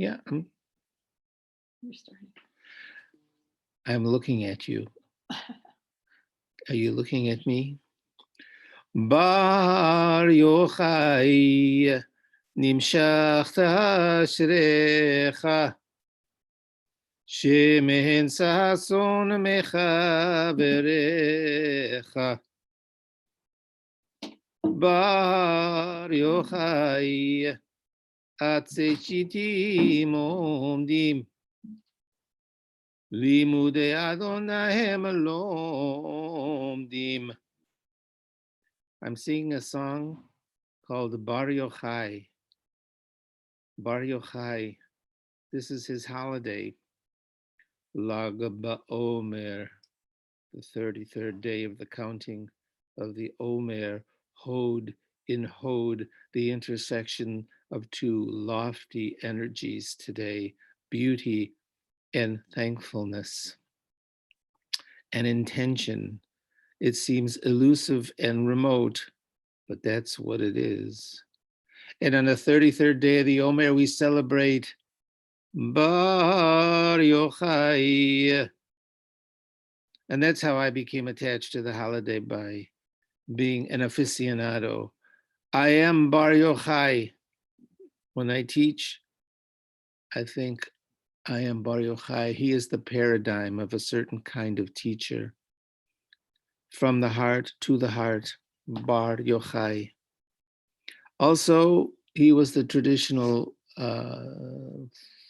Yeah, You're starting. I'm looking at you. Are you looking at me? Bar Yochai Nimshach Tashrecha Shemehen Sason Mechaverecha Bar Yochai Atzechitim Omdim Limudei Adonai Lomdim. I'm singing a song called Bar Yochai. Bar Yochai. This is his holiday. Lag BaOmer, the 33rd day of the counting of the Omer, Hod in Hod, the intersection of two lofty energies today, beauty and thankfulness and intention. It seems elusive and remote, but that's what it is. And on the 33rd day of the Omer, we celebrate Bar Yochai. And that's how I became attached to the holiday, by being an aficionado. I am Bar Yochai. When I teach, I think I am Bar Yochai. He is the paradigm of a certain kind of teacher. From the heart to the heart, Bar Yochai. Also, he was the traditional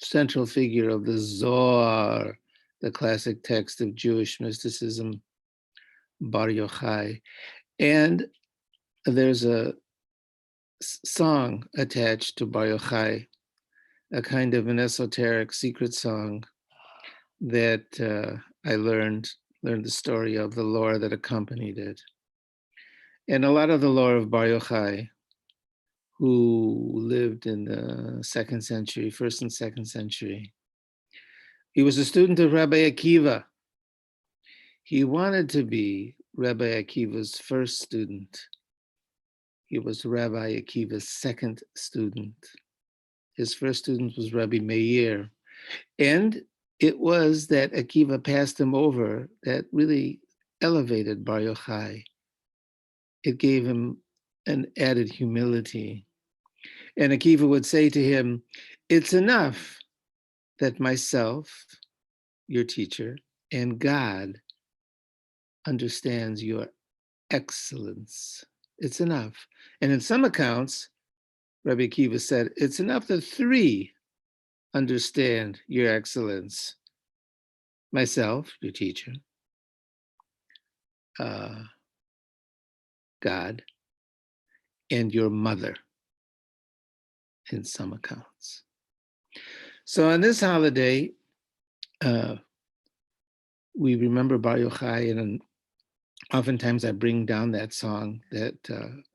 central figure of the Zohar, the classic text of Jewish mysticism, Bar Yochai. And there's a song attached to Bar Yochai, a kind of an esoteric secret song that I learned the story of, the lore that accompanied it. And a lot of the lore of Bar Yochai, who lived in the first and second century. He was a student of Rabbi Akiva. He wanted to be Rabbi Akiva's first student. He was Rabbi Akiva's second student. His first student was Rabbi Meir. And it was that Akiva passed him over that really elevated Bar Yochai. It gave him an added humility. And Akiva would say to him, it's enough that myself, your teacher, and God understands your excellence. It's enough. And in some accounts, Rabbi Akiva said, it's enough that three understand your excellence. Myself, your teacher, God, and your mother, in some accounts. So on this holiday, we remember Bar Yochai, and oftentimes I bring down that song that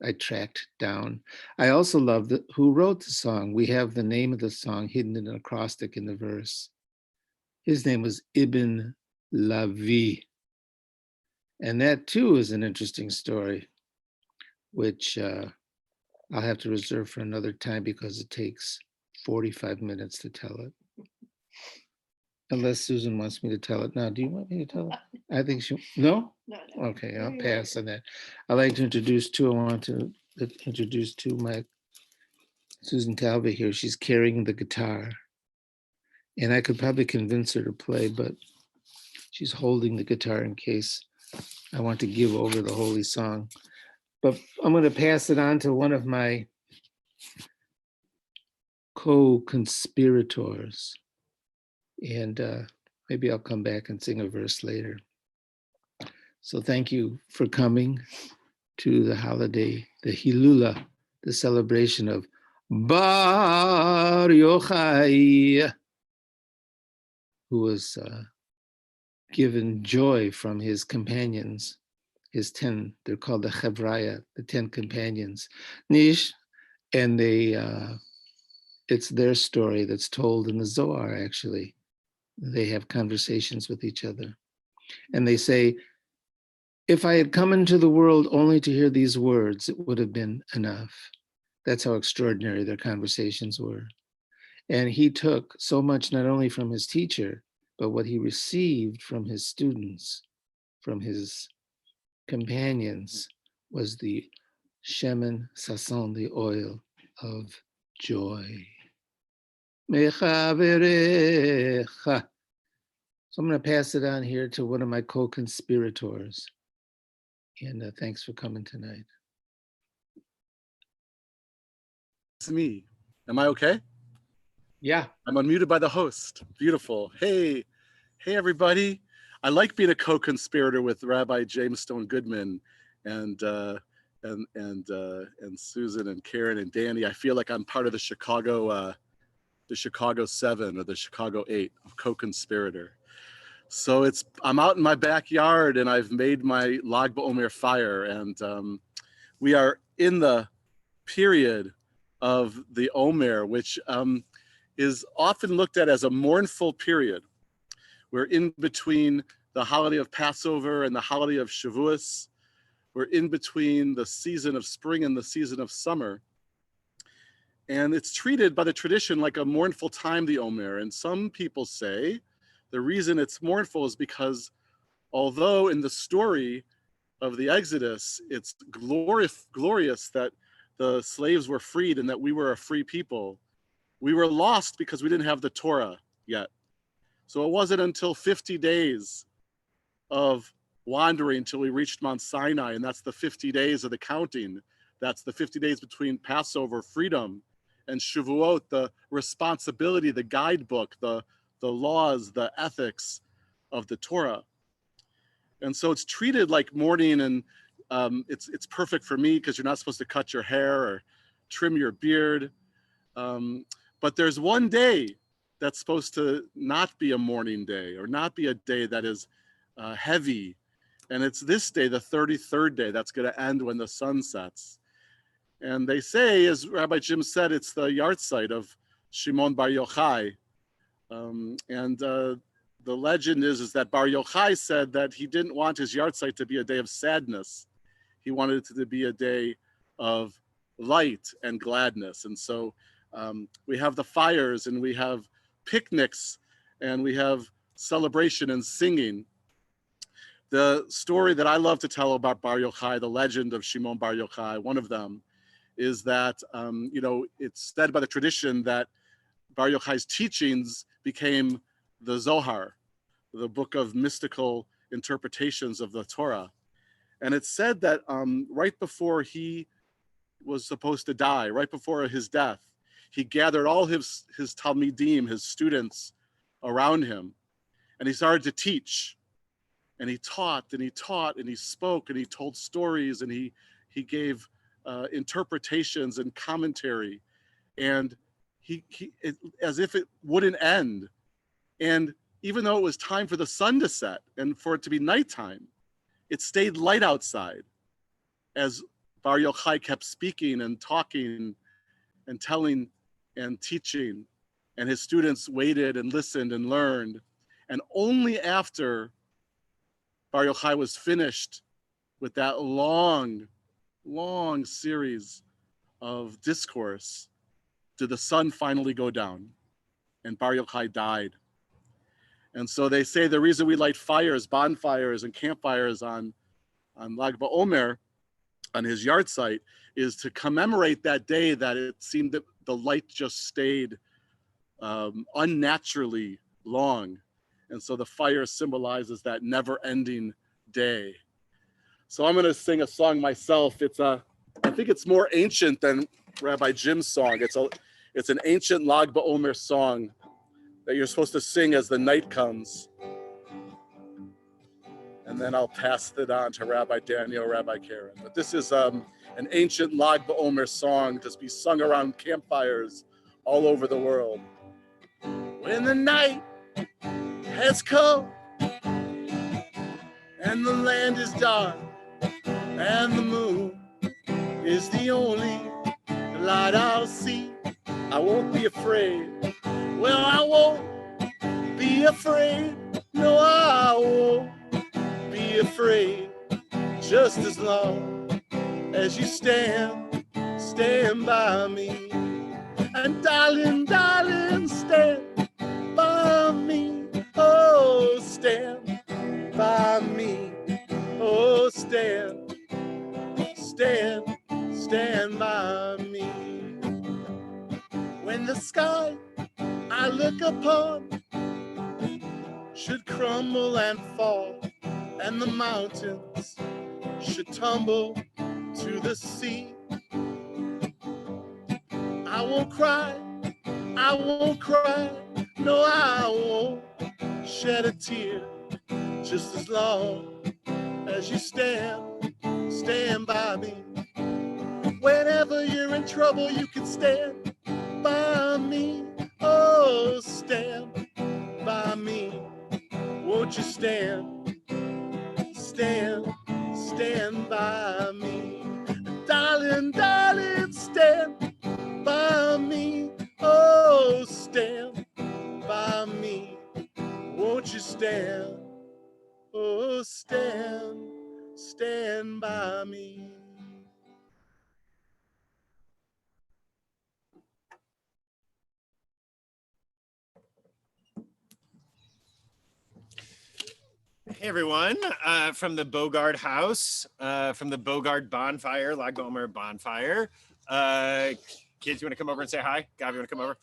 I tracked down. I also love who wrote the song. We have the name of the song hidden in an acrostic in the verse. His name was Ibn Lavi. And that too is an interesting story, which I'll have to reserve for another time because it takes 45 minutes to tell it. Unless Susan wants me to tell it now. Do you want me to tell it? I think she, no? No. Okay, I'll pass on that. I'd like to introduce two. I want to introduce to my Susan Talbot here. She's carrying the guitar. And I could probably convince her to play, but she's holding the guitar in case I want to give over the holy song. But I'm going to pass it on to one of my co-conspirators. And maybe I'll come back and sing a verse later. So thank you for coming to the holiday, the Hilula, the celebration of Bar Yochai, who was given joy from his companions, his 10, they're called the Chevraya, the 10 companions. Nish, and it's their story that's told in the Zohar, actually. They have conversations with each other. And they say, if I had come into the world only to hear these words, it would have been enough. That's how extraordinary their conversations were. And he took so much not only from his teacher, but what he received from his students, from his companions, was the shemen sason, the oil of joy. Mechaverecha. So I'm going to pass it on here to one of my co-conspirators. And thanks for coming tonight. It's me. Am I okay? Yeah. I'm unmuted by the host. Beautiful. Hey everybody. I like being a co-conspirator with Rabbi James Stone Goodman and Susan and Karen and Danny. I feel like I'm part of the Chicago 7 or the Chicago 8 of co-conspirator. So I'm out in my backyard and I've made my Lag BaOmer fire, and we are in the period of the Omer, which is often looked at as a mournful period. We're in between the holiday of Passover and the holiday of Shavuos. We're in between the season of spring and the season of summer. And it's treated by the tradition like a mournful time, the Omer. And some people say the reason it's mournful is because although in the story of the Exodus, it's glorious that the slaves were freed and that we were a free people, we were lost because we didn't have the Torah yet. So it wasn't until 50 days of wandering until we reached Mount Sinai, and that's the 50 days of the counting. That's the 50 days between Passover, freedom, and Shavuot, the responsibility, the guidebook, the laws, the ethics of the Torah. And so it's treated like mourning, and it's perfect for me because you're not supposed to cut your hair or trim your beard. But there's one day that's supposed to not be a mourning day or not be a day that is heavy. And it's this day, the 33rd day, that's going to end when the sun sets. And they say, as Rabbi Jim said, it's the yahrzeit of Shimon Bar Yochai. The legend is that Bar Yochai said that he didn't want his yahrzeit to be a day of sadness. He wanted it to be a day of light and gladness. And so we have the fires and we have picnics and we have celebration and singing. The story that I love to tell about Bar Yochai, the legend of Shimon Bar Yochai, one of them, is that, it's said by the tradition that Bar Yochai's teachings became the Zohar, the book of mystical interpretations of the Torah. And it's said that right before he was supposed to die, right before his death, he gathered all his Talmidim, his students, around him, and he started to teach. And he taught and he taught and he spoke and he told stories and he gave interpretations and commentary, and as if it wouldn't end. And even though it was time for the sun to set and for it to be nighttime, it stayed light outside as Bar Yochai kept speaking and talking and telling and teaching, and his students waited and listened and learned. And only after Bar Yochai was finished with that long series of discourse did the sun finally go down and Bar Yochai died. And so they say the reason we light fires, bonfires and campfires on Lag BaOmer, on his yahrzeit, is to commemorate that day that it seemed that the light just stayed unnaturally long. And so the fire symbolizes that never-ending day. So I'm going to sing a song myself. I think it's more ancient than Rabbi Jim's song. It's an ancient Lag BaOmer song that you're supposed to sing as the night comes. And then I'll pass it on to Rabbi Daniel, Rabbi Karen. But this is an ancient Lag BaOmer song to be sung around campfires all over the world. When the night has come and the land is dark and the moon is the only light I'll see, I won't be afraid. Well, I won't be afraid. No, I won't be afraid. Just as long as you stand by me. And darling, sky I look upon should crumble and fall, and the mountains should tumble to the sea, I won't cry, I won't cry, no, I won't shed a tear, just as long as you stand by me. Whenever you're in trouble, you can stand by me. Oh, stand by me. Won't you stand by me? Darling, darling, stand by me. Oh, stand by me. Won't you stand? Oh, stand by me. Hey everyone, from the Bogard house, from the Bogard Bonfire, La Omer Bonfire. Kids, you want to come over and say hi? Gav, you want to come over?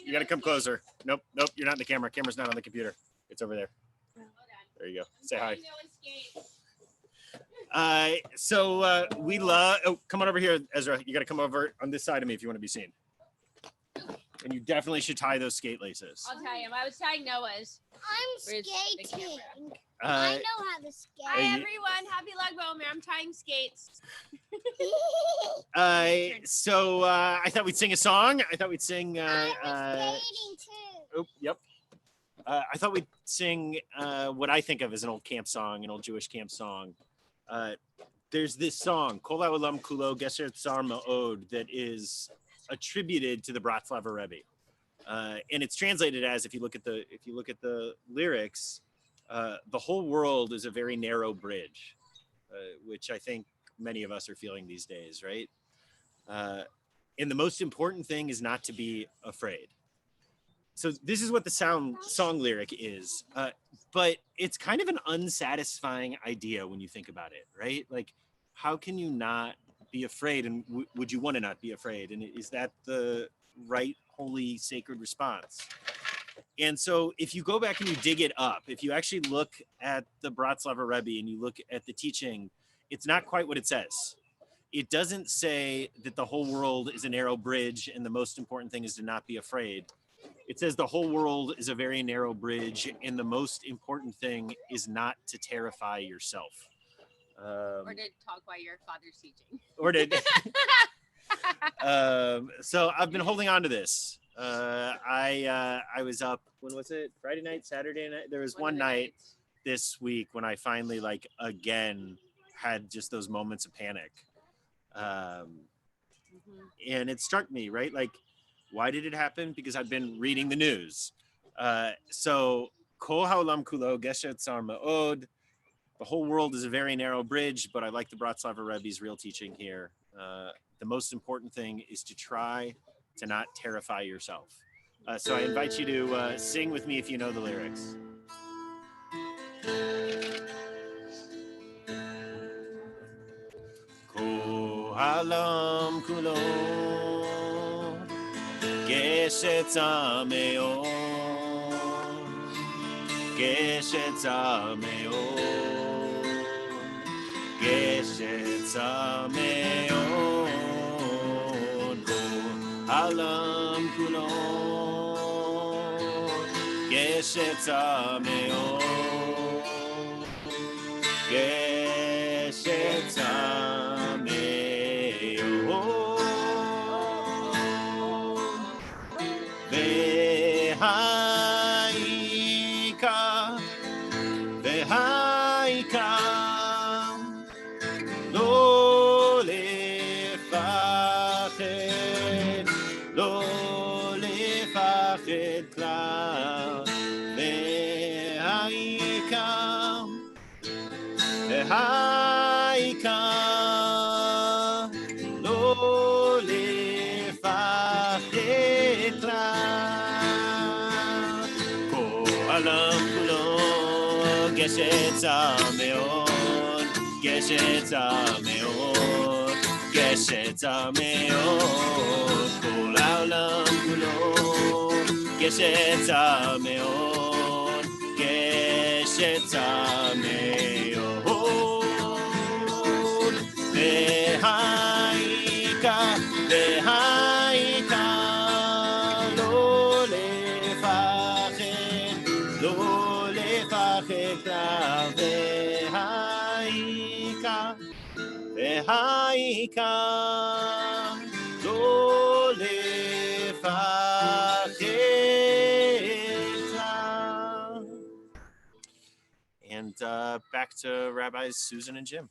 You got to come closer. Nope, you're not in the camera. Camera's not on the computer. It's over there. There you go. Say hi. We love, come on over here, Ezra. You got to come over on this side of me if you want to be seen. And you definitely should tie those skate laces. I'll tie him. I was tying Noah's. I'm Where's the skating. camera? I know how to skate. Hi everyone, happy Lag Omer. I'm tying skates. I thought we'd sing a song. I thought we'd sing. I'm skating too. Oh, yep. I thought we'd sing what I think of as an old camp song, an old Jewish camp song. There's this song, Kol Ha'olam Kulo Geser Tsar Ma'od, that is attributed to the Bratslaver Rebbe, and it's translated as, if you look at the lyrics, the whole world is a very narrow bridge, which I think many of us are feeling these days, right? And the most important thing is not to be afraid. So this is what the song lyric is, but it's kind of an unsatisfying idea when you think about it, right? Like, how can you not be afraid, and would you want to not be afraid? And is that the right, holy, sacred response? And so if you go back and you dig it up, if you actually look at the Bratslaver Rebbe and you look at the teaching, it's not quite what it says. It doesn't say that the whole world is a narrow bridge and the most important thing is to not be afraid. It says the whole world is a very narrow bridge and the most important thing is not to terrify yourself. Or to talk while your father's teaching. Or to... So I've been holding on to this. I was up, when was it? Friday night, Saturday night? There was one night this week when I finally, like, again, had just those moments of panic. And it struck me, right? Like, why did it happen? Because I've been reading the news. So, Kol Ha'olam Kulo Geser Tsar Ma'od. The whole world is a very narrow bridge, but I like the Bratslaver Rebbe's real teaching here. The most important thing is to try to not terrify yourself. So I invite you to sing with me if you know the lyrics. Kol Ha'olam Kulo Geser Tsar Ma'od, Geser Tsar Ma'od, Geser Tsar Ma'od, Kol Ha'olam Kulo Geser Tsar Ma'od, Geser Tsar Ma'od, V'ha'ikar lo lefached klal, v'ha'ikar lo lefached klal. Kol ha'olam kulo Geser Tsar Ma'od, Geser Tsar Ma'od, גשת מאוד, כל העולם כולו, גשת מאוד, גשת מאוד, והיכה, והיכה, לא לפחד, לא לפחד כלל, והיכה, והיכה, לא לפחד כלל. And back to Rabbis Susan and Jim.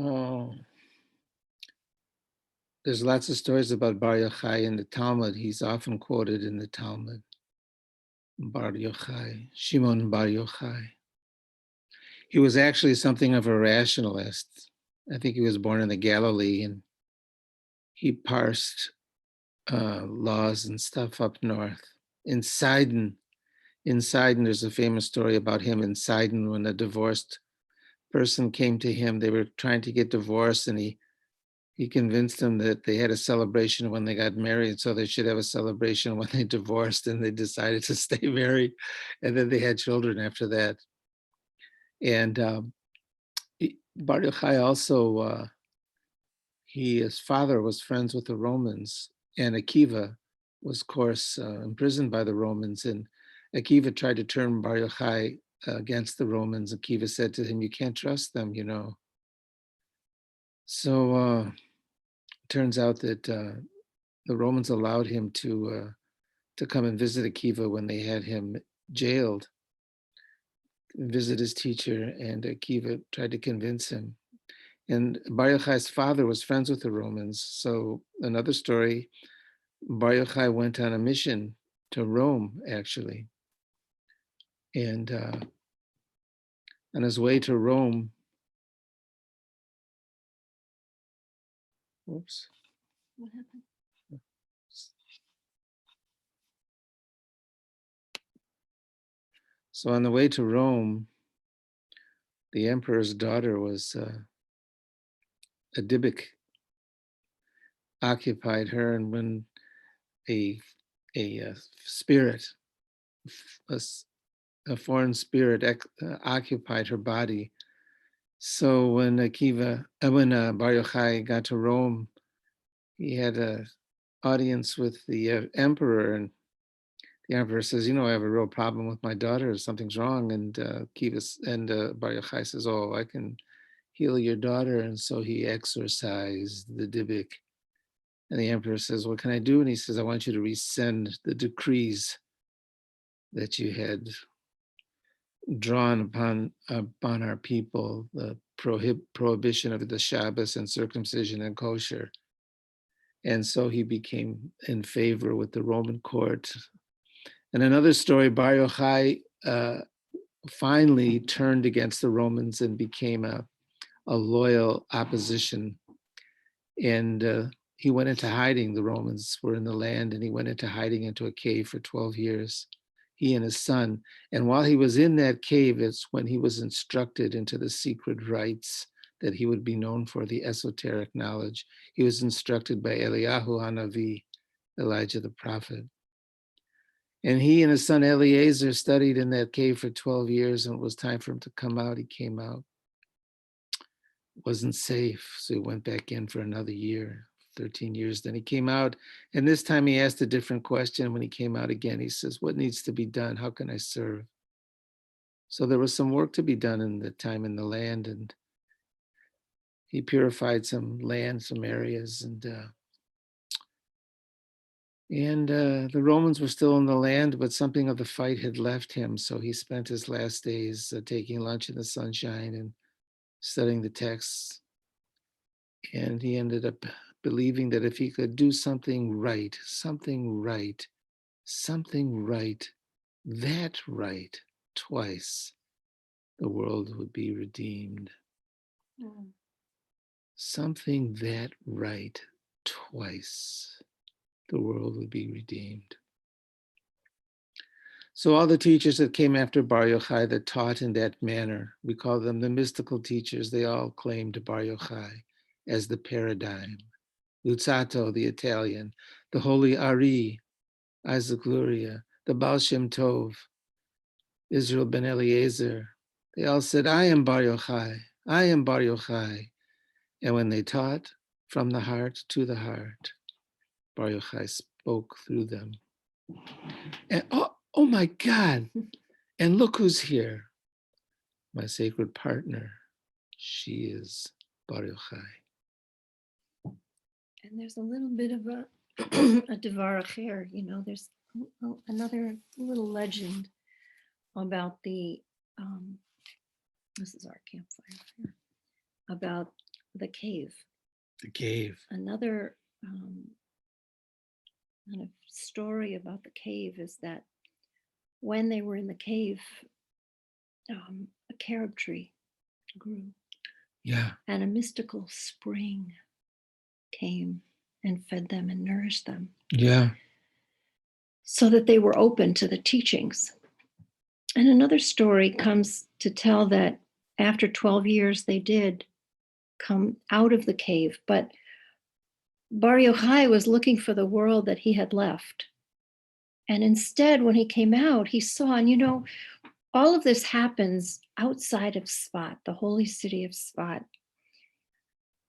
Oh, there's lots of stories about Bar Yochai in the Talmud. He's often quoted in the Talmud. Bar Yochai, Shimon Bar Yochai. He was actually something of a rationalist. I think he was born in the Galilee, and he parsed laws and stuff up north. In Sidon, there's a famous story about him in Sidon when a divorced person came to him. They were trying to get divorced, and he convinced them that they had a celebration when they got married, so they should have a celebration when they divorced, and they decided to stay married, and then they had children after that. And Bar Yochai also, his father was friends with the Romans, and Akiva was, of course, imprisoned by the Romans, and Akiva tried to turn Bar Yochai against the Romans. Akiva said to him, "You can't trust them, you know." So turns out that the Romans allowed him to come and visit Akiva when they had him jailed, visit his teacher, and Akiva tried to convince him. And Bar Yochai's father was friends with the Romans. So another story, Bar Yochai went on a mission to Rome, actually. And on his way to Rome, whoops. What happened? So on the way to Rome, the emperor's daughter was a Dybbuk, occupied her, and when a spirit, a foreign spirit occupied her body. So when Bar Yochai got to Rome, he had an audience with the emperor, and the emperor says, "You know, I have a real problem with my daughter. Something's wrong." And Bar Yochai says, "Oh, I can heal your daughter." And so he exorcised the Dybbuk. And the emperor says, "What can I do?" And he says, "I want you to rescind the decrees that you had drawn upon our people, the prohibition of the Shabbos and circumcision and kosher." And so he became in favor with the Roman court. And another story, Bar Yochai finally turned against the Romans and became a loyal opposition. And he went into hiding. The Romans were in the land, and he went into hiding into a cave for 12 years, he and his son. And while he was in that cave, it's when he was instructed into the secret rites that he would be known for, the esoteric knowledge. He was instructed by Eliyahu Hanavi, Elijah the prophet. And he and his son Eliezer studied in that cave for 12 years, and it was time for him to come out. He came out. Wasn't safe, so he went back in for another year, 13 years. Then he came out, and this time he asked a different question. When he came out again, he says, "What needs to be done? How can I serve?" So there was some work to be done in the time in the land, and he purified some land, some areas, and the Romans were still in the land, but something of the fight had left him. So he spent his last days taking lunch in the sunshine and studying the texts. And he ended up believing that if he could do something right, that right twice, the world would be redeemed. Mm. Something that right twice, the world would be redeemed. So all the teachers that came after Bar Yochai that taught in that manner, we call them the mystical teachers, they all claimed Bar Yochai as the paradigm. Luzzatto, the Italian, the Holy Ari, Isaac Luria, the Baal Shem Tov, Israel ben Eliezer. They all said, I am Bar Yochai, I am Bar Yochai. And when they taught from the heart to the heart, Bar Yochai spoke through them. And oh my God, and look who's here, my sacred partner. She is Bar Yochai. And there's a little bit of a a devar acher, you know, there's another little legend about the, this is our campfire here, about the cave. The cave. Another kind of story about the cave is that when they were in the cave, a carob tree grew. Yeah. And a mystical spring came and fed them and nourished them. Yeah. So that they were open to the teachings. And another story comes to tell that after 12 years, they did come out of the cave, but Bar Yochai was looking for the world that he had left. And instead, when he came out, he saw, and you know, all of this happens outside of Sfat, the holy city of Sfat.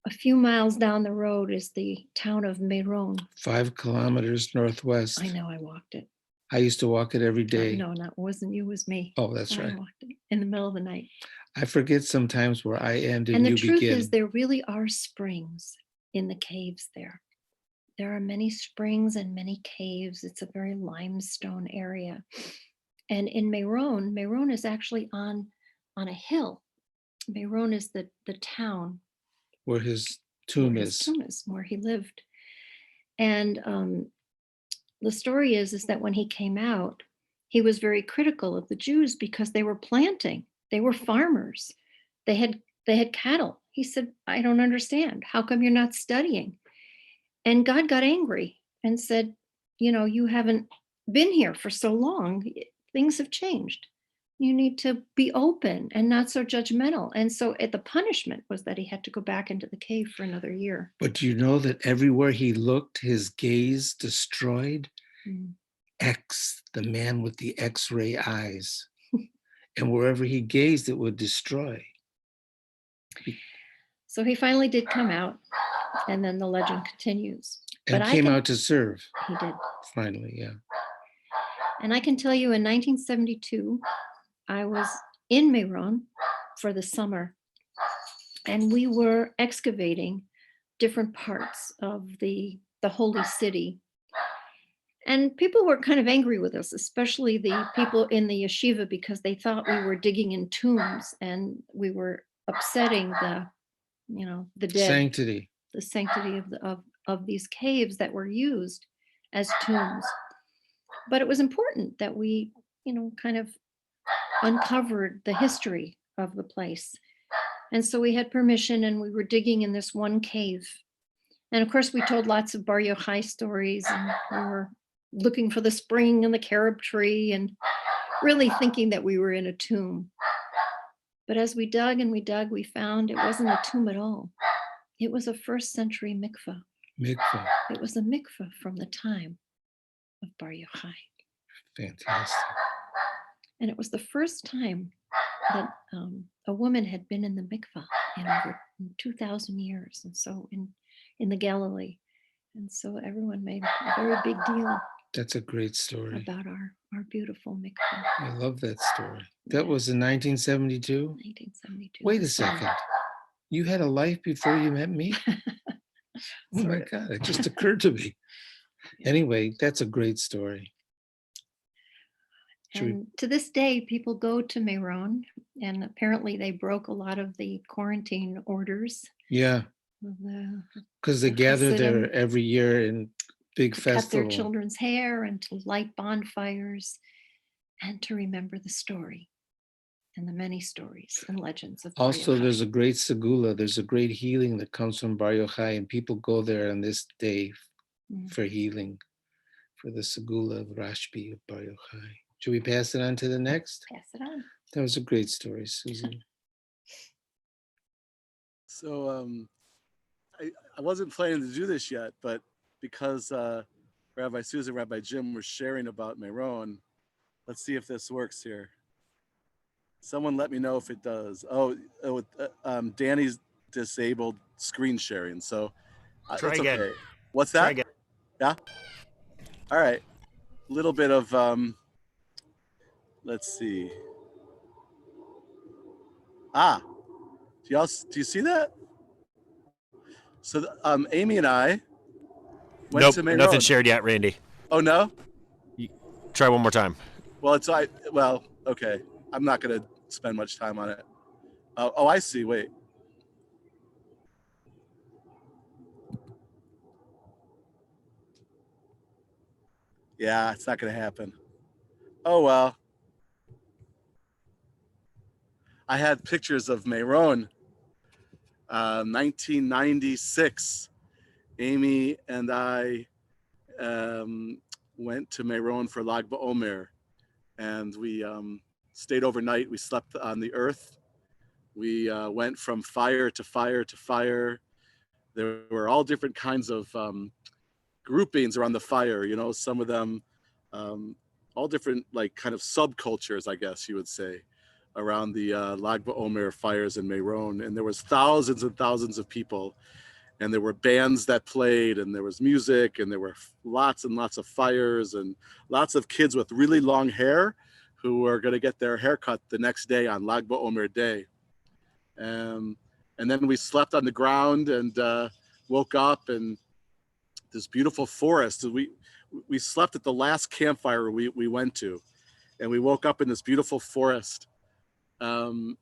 A few miles down the road is the town of Meron. 5 kilometers northwest. I know, I walked it. I used to walk it every day. No, it wasn't you, it was me. Oh, that's right. I walked it in the middle of the night. I forget sometimes where I end and And the you truth begin. is there really are springs in the caves there. There are many springs and many caves. It's a very limestone area. And in Meron, Meron is actually on a hill. Meron is the town Where his tomb where is. his tomb is, where he lived. And the story is that when he came out, he was very critical of the Jews because they were planting. They were farmers. They had cattle. He said, I don't understand. How come you're not studying? And God got angry and said, you know, you haven't been here for so long. Things have changed. You need to be open and not so judgmental. And so the punishment was that he had to go back into the cave for another year. But do you know that everywhere he looked, his gaze destroyed? Mm. X, the man with the X-ray eyes. And wherever he gazed, it would destroy. So he finally did come out, and then the legend continues. And came out to serve. He did. Finally, yeah. And I can tell you in 1972, I was in Meron for the summer, and we were excavating different parts of the holy city. And people were kind of angry with us, especially the people in the yeshiva, because they thought we were digging in tombs and we were upsetting the dead, Sanctity. the sanctity of these caves that were used as tombs. But it was important that we, kind of uncovered the history of the place. And so we had permission and we were digging in this one cave. And of course, we told lots of Bar Yochai stories, and we were looking for the spring and the carob tree and really thinking that we were in a tomb. But as we dug and we dug, we found it wasn't a tomb at all. It was a first century mikveh. Mikveh. It was a mikveh from the time of Bar Yochai. Fantastic. And it was the first time that a woman had been in the mikveh in over 2,000 years. And so in the Galilee. And so everyone made a very big deal That's a great story. about our beautiful mikveh. I love that story. That was in 1972? 1972. Wait a second. You had a life before you met me? Oh my God, it just occurred to me. Anyway, that's a great story. And to this day, people go to Meron, and apparently they broke a lot of the quarantine orders. Yeah, because they the gather there Hasidim every year in big to cut their festival. children's hair and to light bonfires and to remember the story and the many stories and legends of Bar Also, Yochai. there's a great segula. There's a great healing that comes from Bar Yochai, and people go there on this day for healing, for the segula of Rashbi of Bar Yochai. Should we pass it on to the next? Pass it on. That was a great story, Susan. So I wasn't planning to do this yet, but because Rabbi Susan, Rabbi Jim were sharing about Meron, let's see if this works here. Someone let me know if it does. Danny's disabled screen sharing, so Try it's again. okay. What's Try that? again. Yeah. All right. A little bit of let's see. Do you see that? So Amy and I went Nope, to Meron. nothing shared yet, Randy. Oh no. Try one more time. Well, okay. I'm not gonna spend much time on it. Oh, I see. Wait. Yeah, it's not gonna happen. Oh well. I had pictures of Meron, 1996. Amy and I went to Meron for Lag BaOmer, and we stayed overnight. We slept on the earth. We went from fire to fire to fire. There were all different kinds of groupings around the fire. You know, some of them, all different like kind of subcultures, I guess you would say, around the Lag BaOmer fires in Meron. And there was thousands and thousands of people. And there were bands that played, and there was music, and there were lots and lots of fires, and lots of kids with really long hair who were going to get their hair cut the next day on Lag BaOmer day. And then we slept on the ground and woke up in this beautiful forest. We slept at the last campfire we went to, and we woke up in this beautiful forest, and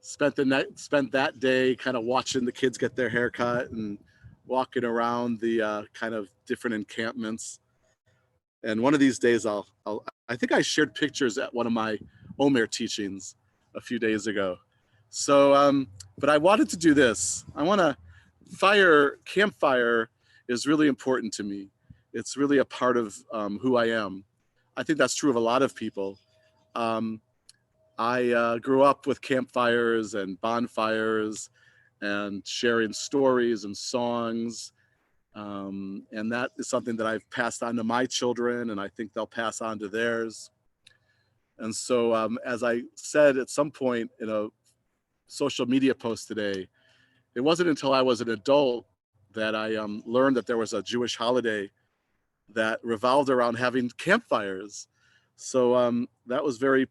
spent that day kind of watching the kids get their hair cut and walking around the kind of different encampments. And one of these days I think I shared pictures at one of my Omer teachings a few days ago. So, but I wanted to do this. Campfire is really important to me. It's really a part of who I am. I think that's true of a lot of people. I grew up with campfires and bonfires and sharing stories and songs. And that is something that I've passed on to my children, and I think they'll pass on to theirs. And so as I said at some point in a social media post today, it wasn't until I was an adult that I learned that there was a Jewish holiday that revolved around having campfires. So that was very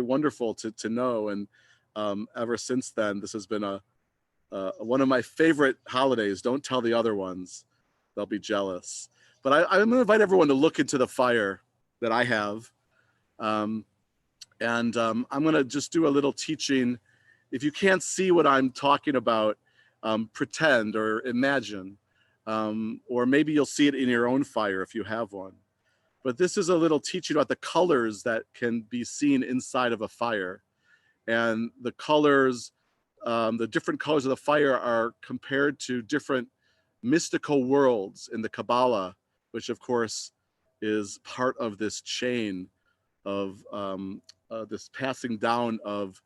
wonderful to know. And ever since then, this has been one of my favorite holidays. Don't tell the other ones, they'll be jealous. But I'm going to invite everyone to look into the fire that I have. And I'm going to just do a little teaching. If you can't see what I'm talking about, pretend or imagine, or maybe you'll see it in your own fire if you have one. But this is a little teaching about the colors that can be seen inside of a fire. And the colors, the different colors of the fire are compared to different mystical worlds in the Kabbalah, which of course is part of this chain of this passing down of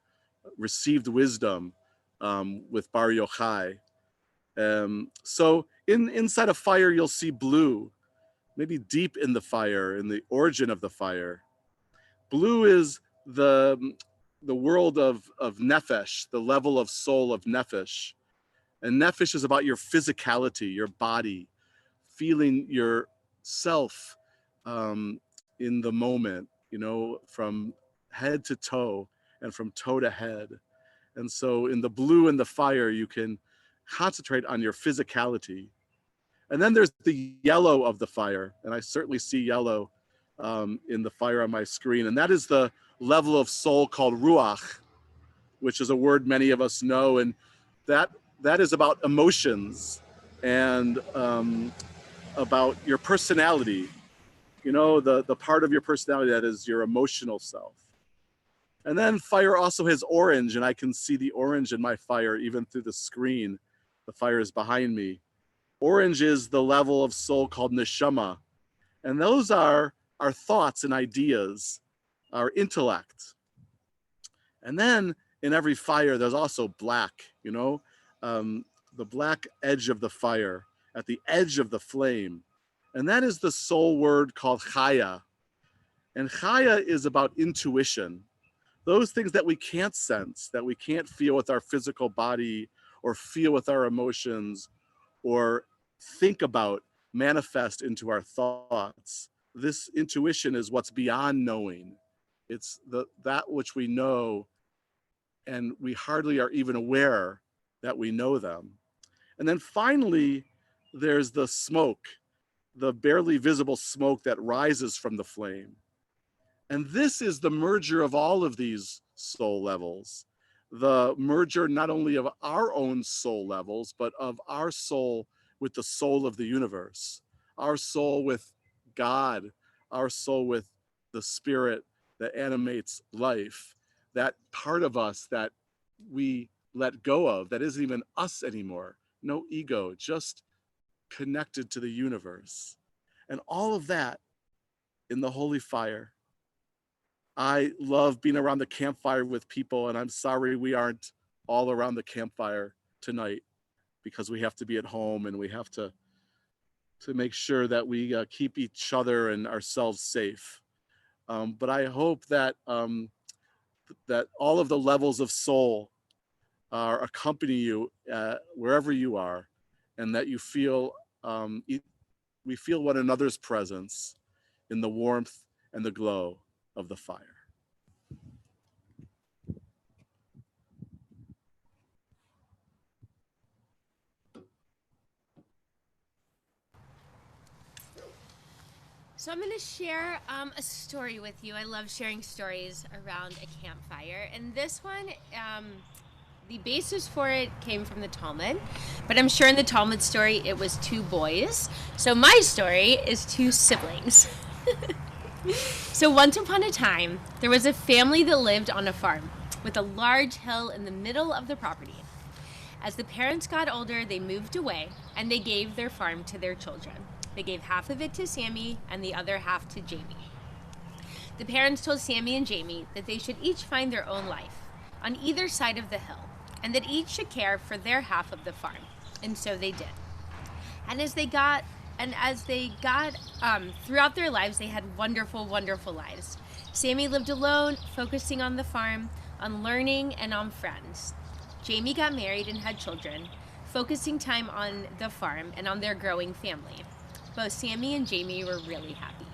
received wisdom with Bar Yochai. So inside a fire, you'll see blue, maybe deep in the fire, in the origin of the fire. Blue is the world of nefesh, the level of soul of nefesh. And nefesh is about your physicality, your body, feeling yourself in the moment, you know, from head to toe and from toe to head. And so in the blue and the fire, you can concentrate on your physicality. And then there's the yellow of the fire. And I certainly see yellow in the fire on my screen. And that is the level of soul called ruach, which is a word many of us know. And that is about emotions and about your personality, you know, the part of your personality that is your emotional self. And then fire also has orange, and I can see the orange in my fire even through the screen. The fire is behind me. Orange is the level of soul called neshama. And those are our thoughts and ideas, our intellect. And then in every fire, there's also black, the black edge of the fire, at the edge of the flame. And that is the soul word called chaya. And chaya is about intuition. Those things that we can't sense, that we can't feel with our physical body or feel with our emotions or think about, manifest into our thoughts. This intuition is what's beyond knowing. It's that which we know and we hardly are even aware that we know them. And then finally, there's the smoke, the barely visible smoke that rises from the flame. And this is the merger of all of these soul levels, the merger not only of our own soul levels, but of our soul with the soul of the universe, our soul with God, our soul with the spirit that animates life, that part of us that we let go of, that isn't even us anymore, no ego, just connected to the universe. And all of that in the holy fire. I love being around the campfire with people, and I'm sorry we aren't all around the campfire tonight because we have to be at home and we have to make sure that we keep each other and ourselves safe. But I hope that that all of the levels of soul accompany you wherever you are, and that you feel we feel one another's presence in the warmth and the glow of the fire. So I'm going to share a story with you. I love sharing stories around a campfire. And this one, the basis for it came from the Talmud. But I'm sure in the Talmud story, it was two boys. So my story is two siblings. So once upon a time, there was a family that lived on a farm with a large hill in the middle of the property. As the parents got older, they moved away and they gave their farm to their children. They gave half of it to Sammy and the other half to Jamie. The parents told Sammy and Jamie that they should each find their own life on either side of the hill and that each should care for their half of the farm. And so they did. And as they got throughout their lives, they had wonderful, wonderful lives. Sammy lived alone, focusing on the farm, on learning, and on friends. Jamie got married and had children, focusing time on the farm and on their growing family. Both Sammy and Jamie were really happy.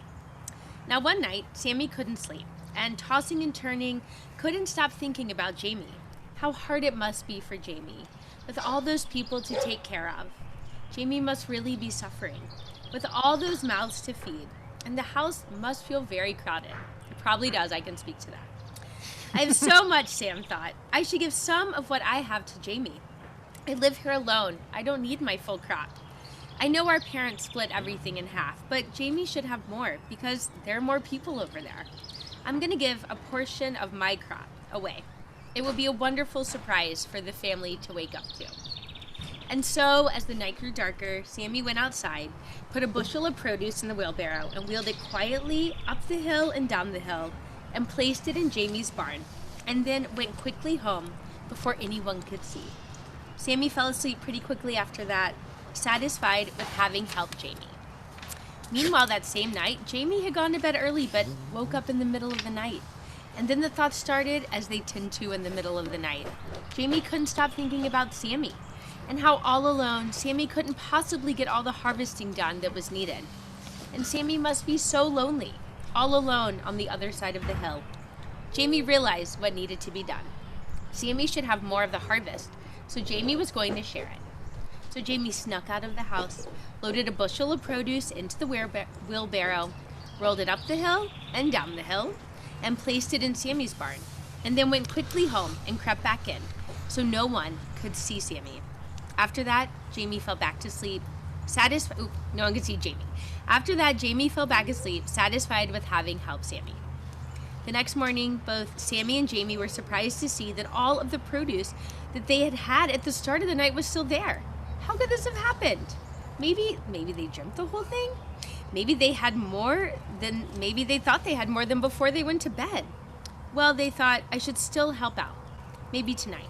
Now one night, Sammy couldn't sleep, and tossing and turning, couldn't stop thinking about Jamie. How hard it must be for Jamie, with all those people to take care of. Jamie must really be suffering, with all those mouths to feed, and the house must feel very crowded. It probably does, I can speak to that. I have so much, Sam thought. I should give some of what I have to Jamie. I live here alone. I don't need my full crop. I know our parents split everything in half, but Jamie should have more because there are more people over there. I'm going to give a portion of my crop away. It will be a wonderful surprise for the family to wake up to. And so, as the night grew darker, Sammy went outside, put a bushel of produce in the wheelbarrow, and wheeled it quietly up the hill and down the hill, and placed it in Jamie's barn, and then went quickly home before anyone could see. Sammy fell asleep pretty quickly after that, satisfied with having helped Jamie. Meanwhile, that same night, Jamie had gone to bed early, but woke up in the middle of the night. And then the thoughts started, as they tend to in the middle of the night. Jamie couldn't stop thinking about Sammy, and how all alone, Sammy couldn't possibly get all the harvesting done that was needed. And Sammy must be so lonely, all alone on the other side of the hill. Jamie realized what needed to be done. Sammy should have more of the harvest, so Jamie was going to share it. So Jamie snuck out of the house, loaded a bushel of produce into the wheelbarrow, rolled it up the hill and down the hill, and placed it in Sammy's barn, and then went quickly home and crept back in, so no one could see Sammy. After that, Jamie fell back to sleep, no one could see Jamie. After that, Jamie fell back asleep, satisfied with having helped Sammy. The next morning, both Sammy and Jamie were surprised to see that all of the produce that they had at the start of the night was still there. How could this have happened? Maybe they dreamt the whole thing? Maybe they had more than, maybe they thought they had more than before they went to bed. Well, they thought, I should still help out. Maybe tonight.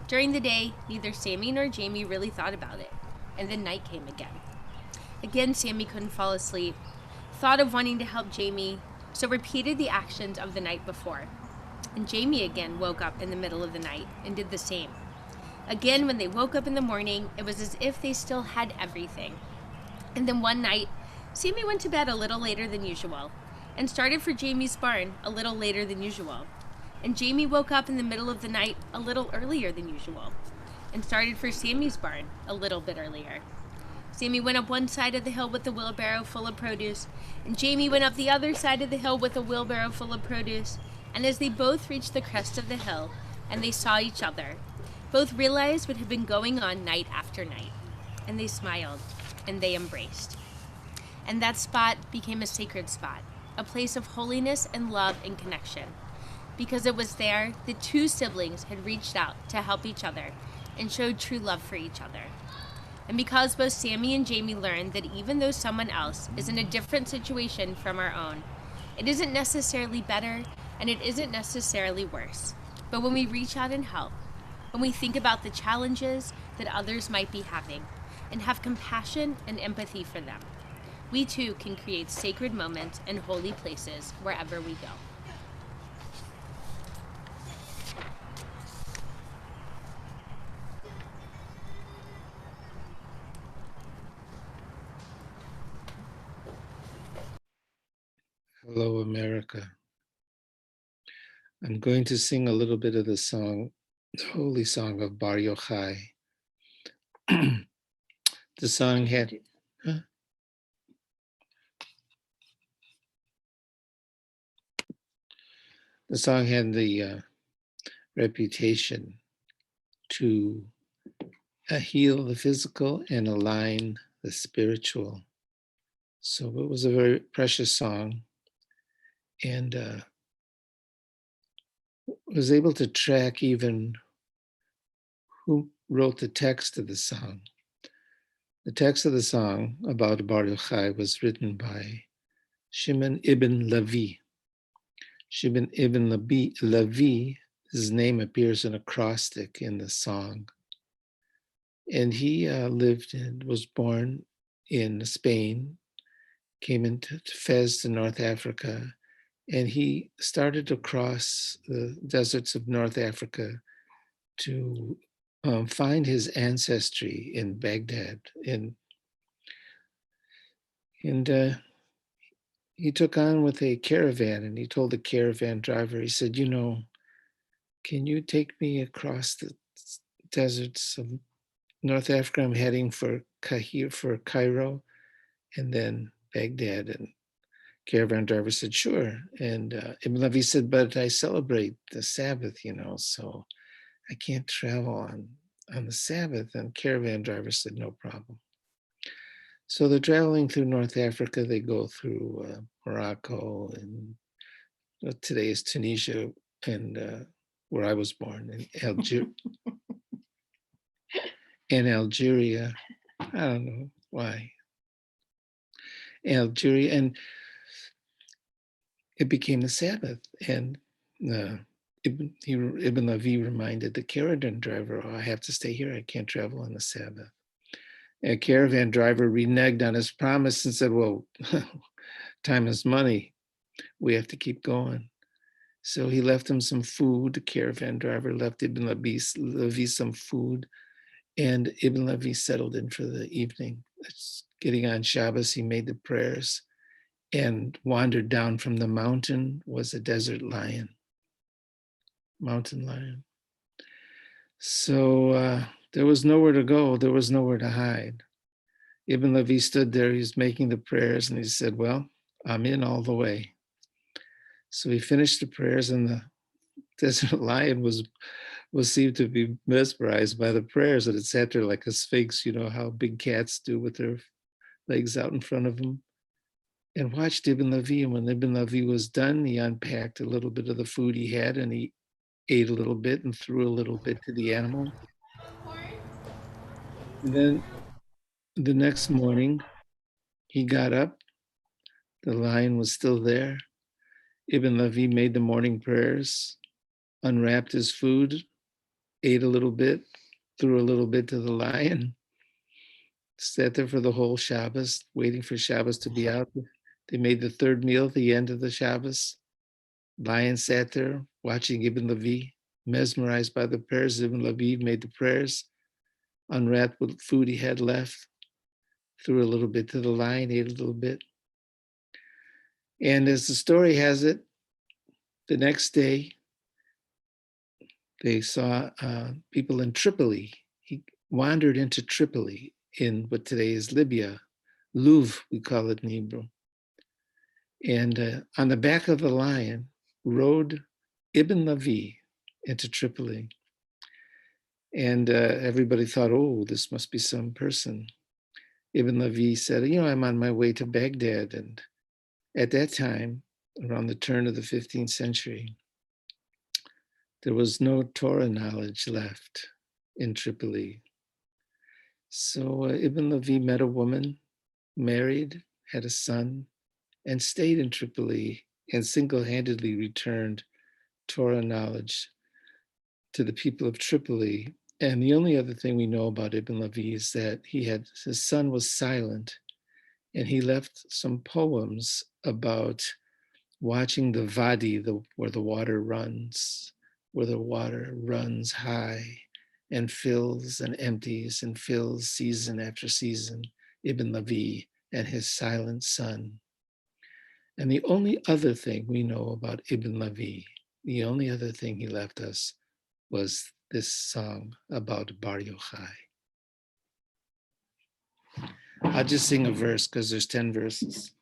During the day, neither Sammy nor Jamie really thought about it. And then night came again. Again, Sammy couldn't fall asleep, thought of wanting to help Jamie, so repeated the actions of the night before. And Jamie again woke up in the middle of the night and did the same. Again, when they woke up in the morning, it was as if they still had everything. And then one night, Sammy went to bed a little later than usual and started for Jamie's barn a little later than usual. And Jamie woke up in the middle of the night a little earlier than usual and started for Sammy's barn a little bit earlier. Sammy went up one side of the hill with a wheelbarrow full of produce, and Jamie went up the other side of the hill with a wheelbarrow full of produce. And as they both reached the crest of the hill and they saw each other, both realized what had been going on night after night. And they smiled and they embraced. And that spot became a sacred spot, a place of holiness and love and connection. Because it was there the two siblings had reached out to help each other and showed true love for each other. And because both Sammy and Jamie learned that even though someone else is in a different situation from our own, it isn't necessarily better and it isn't necessarily worse. But when we reach out and help, when we think about the challenges that others might be having and have compassion and empathy for them, we too can create sacred moments and holy places wherever we go. Hello, America. I'm going to sing a little bit of the song, the holy song of Bar Yochai. The song had... Huh? The song had the reputation to heal the physical and align the spiritual. So it was a very precious song, and was able to track even who wrote the text of the song. The text of the song about Bar Yochai was written by Shimon ibn Levi. Shimon ibn Levi, his name appears in acrostic in the song. And he was born in Spain, came into Fez to North Africa, and he started to cross the deserts of North Africa to find his ancestry in Baghdad. And he took on with a caravan, and he told the caravan driver, he said, can you take me across the deserts of North Africa? I'm heading for Cairo, and then Baghdad. And caravan driver said, sure. And Ibn Levi said, but I celebrate the Sabbath, so I can't travel on the Sabbath. And caravan driver said, no problem. So they're traveling through North Africa. They go through Morocco, and today is Tunisia, and where I was born, in Algeria. I don't know why. Algeria, and it became the Sabbath. And Ibn Levi reminded the caravan driver, I have to stay here. I can't travel on the Sabbath. A caravan driver reneged on his promise and said, well, time is money. We have to keep going. So he left him some food. The caravan driver left Ibn Levi some food, and Ibn Levi settled in for the evening. Getting on Shabbos, he made the prayers and wandered down from the mountain was a desert lion, mountain lion. So there was nowhere to go. There was nowhere to hide. Ibn Levi stood there. He was making the prayers, and he said, well, I'm in all the way. So he finished the prayers, and the desert lion was seemed to be mesmerized by the prayers, and it sat there like a sphinx, how big cats do with their legs out in front of them, and watched Ibn Levi. And when Ibn Levi was done, he unpacked a little bit of the food he had, and he ate a little bit and threw a little bit to the animal. And then the next morning, he got up The lion was still there. Ibn Levi made the morning prayers, unwrapped his food, ate a little bit, threw a little bit to the lion, sat there for the whole Shabbos, waiting for Shabbos to be out. They made the third meal at the end of the Shabbos. Lion sat there watching Ibn Levi, mesmerized by the prayers. Ibn Levi made the prayers, unwrapped what food he had left, threw a little bit to the lion, ate a little bit. And as the story has it, the next day, they saw people in Tripoli. He wandered into Tripoli in what today is Libya, Louvre, we call it in Hebrew. And on the back of the lion rode Ibn Levi into Tripoli. And everybody thought, oh, this must be some person. Ibn Levi said, I'm on my way to Baghdad. And at that time, around the turn of the 15th century, there was no Torah knowledge left in Tripoli. So Ibn Levi met a woman, married, had a son, and stayed in Tripoli and single-handedly returned Torah knowledge to the people of Tripoli. And the only other thing we know about Ibn Levi is that his son was silent, and he left some poems about watching the Wadi, where the water runs high and fills and empties and fills season after season, Ibn Levi and his silent son. And the only other thing we know about Ibn Levi, the only other thing he left us, was this song about Bar Yochai. I'll just sing a verse because there's 10 verses.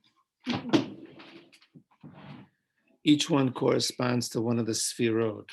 Each one corresponds to one of the sfirot.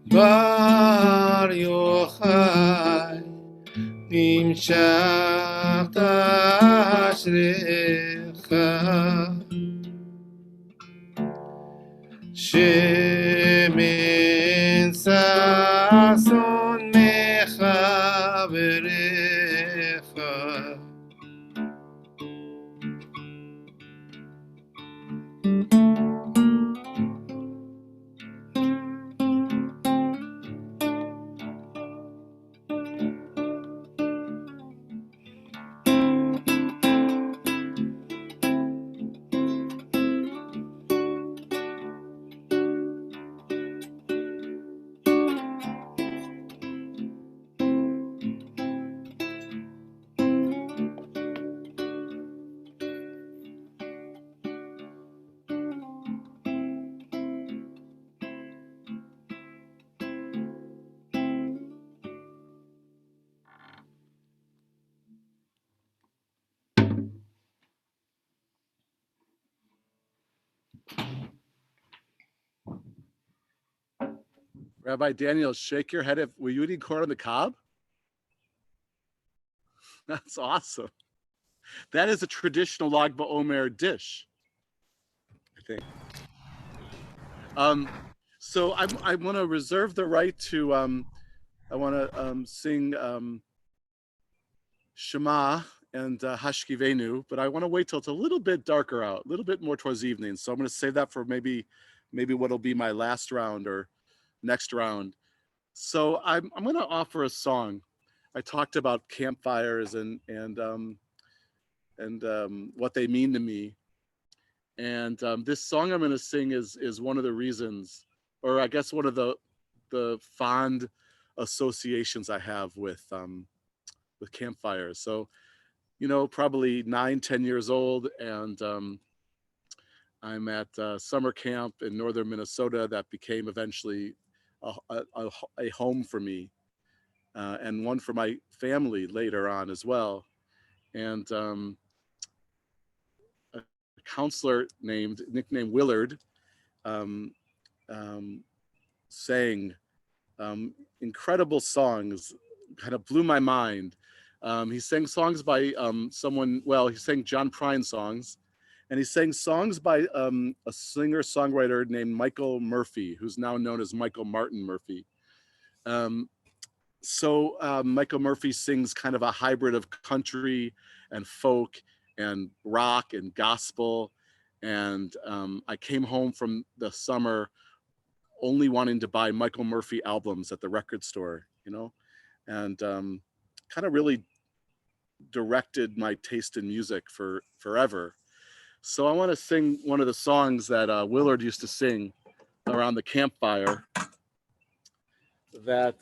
Bar Yochai Nimshach Tashrecha Shemen Sason Mechaverecha. Rabbi Daniel, shake your head. Were you eating corn on the cob? That's awesome. That is a traditional Lag BaOmer dish, I think. So I want to reserve the right to, I want to sing Shema and Hashkivenu, but I want to wait till it's a little bit darker out, a little bit more towards evening. So I'm going to save that for maybe what'll be my last round or next round. So I'm going to offer a song. I talked about campfires and what they mean to me. And this song I'm going to sing is one of the reasons, or I guess one of the fond associations I have with campfires. So, probably 9-10 years old, and I'm at summer camp in northern Minnesota that became eventually a home for me, and one for my family later on as well. And a counselor nicknamed Willard, um, um, sang incredible songs, kind of blew my mind. He sang songs by he sang John Prine songs, and he sang songs by a singer-songwriter named Michael Murphy, who's now known as Michael Martin Murphy. Michael Murphy sings kind of a hybrid of country and folk and rock and gospel. And I came home from the summer only wanting to buy Michael Murphy albums at the record store, and kind of really directed my taste in music for forever. So I want to sing one of the songs that Willard used to sing around the campfire that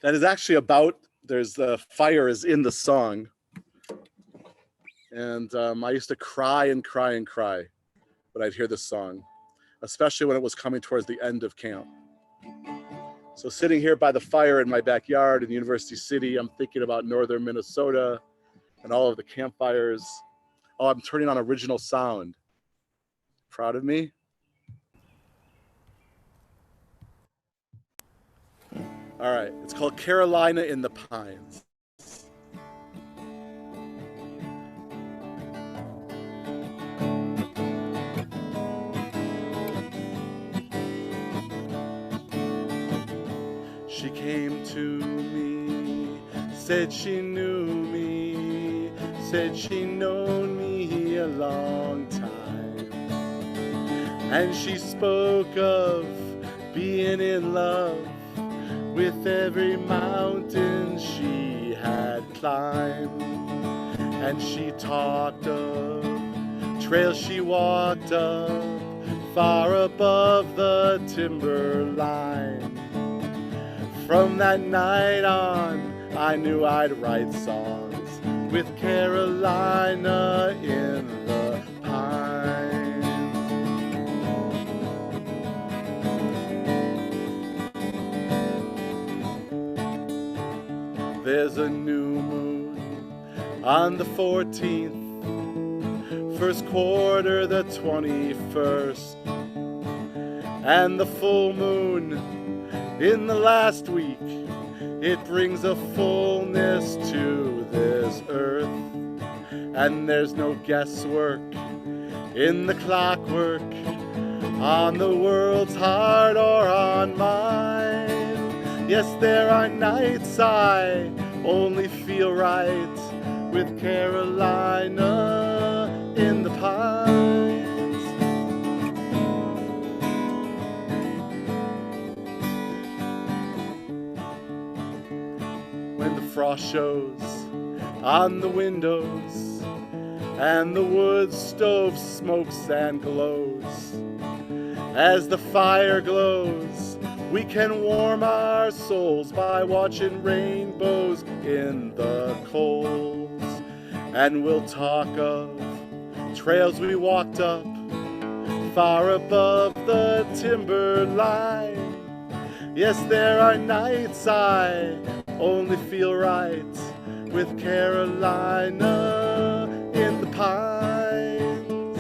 is actually about, there's the fire is in the song. And I used to cry and cry and cry when I'd hear this song, especially when it was coming towards the end of camp. So sitting here by the fire in my backyard in University City, I'm thinking about northern Minnesota and all of the campfires. Oh, I'm turning on original sound. Proud of me? All right, it's called Carolina in the Pines. She came to me, said she knew me, said she'd known me a long time. And she spoke of being in love with every mountain she had climbed. And she talked of trails she walked up far above the timberline. From that night on, I knew I'd write songs with Carolina in the pines. There's a new moon on the 14th, first quarter the 21st, and the full moon in the last week. It brings a fullness to this earth, and there's no guesswork in the clockwork on the world's heart or on mine. Yes, there are nights I only feel right with Carolina in the pines. When the frost shows on the windows and the wood stove smokes and glows, as the fire glows, we can warm our souls by watching rainbows in the coals. And we'll talk of trails we walked up far above the timberline. Yes, there are nights I only feel right with Carolina in the pines.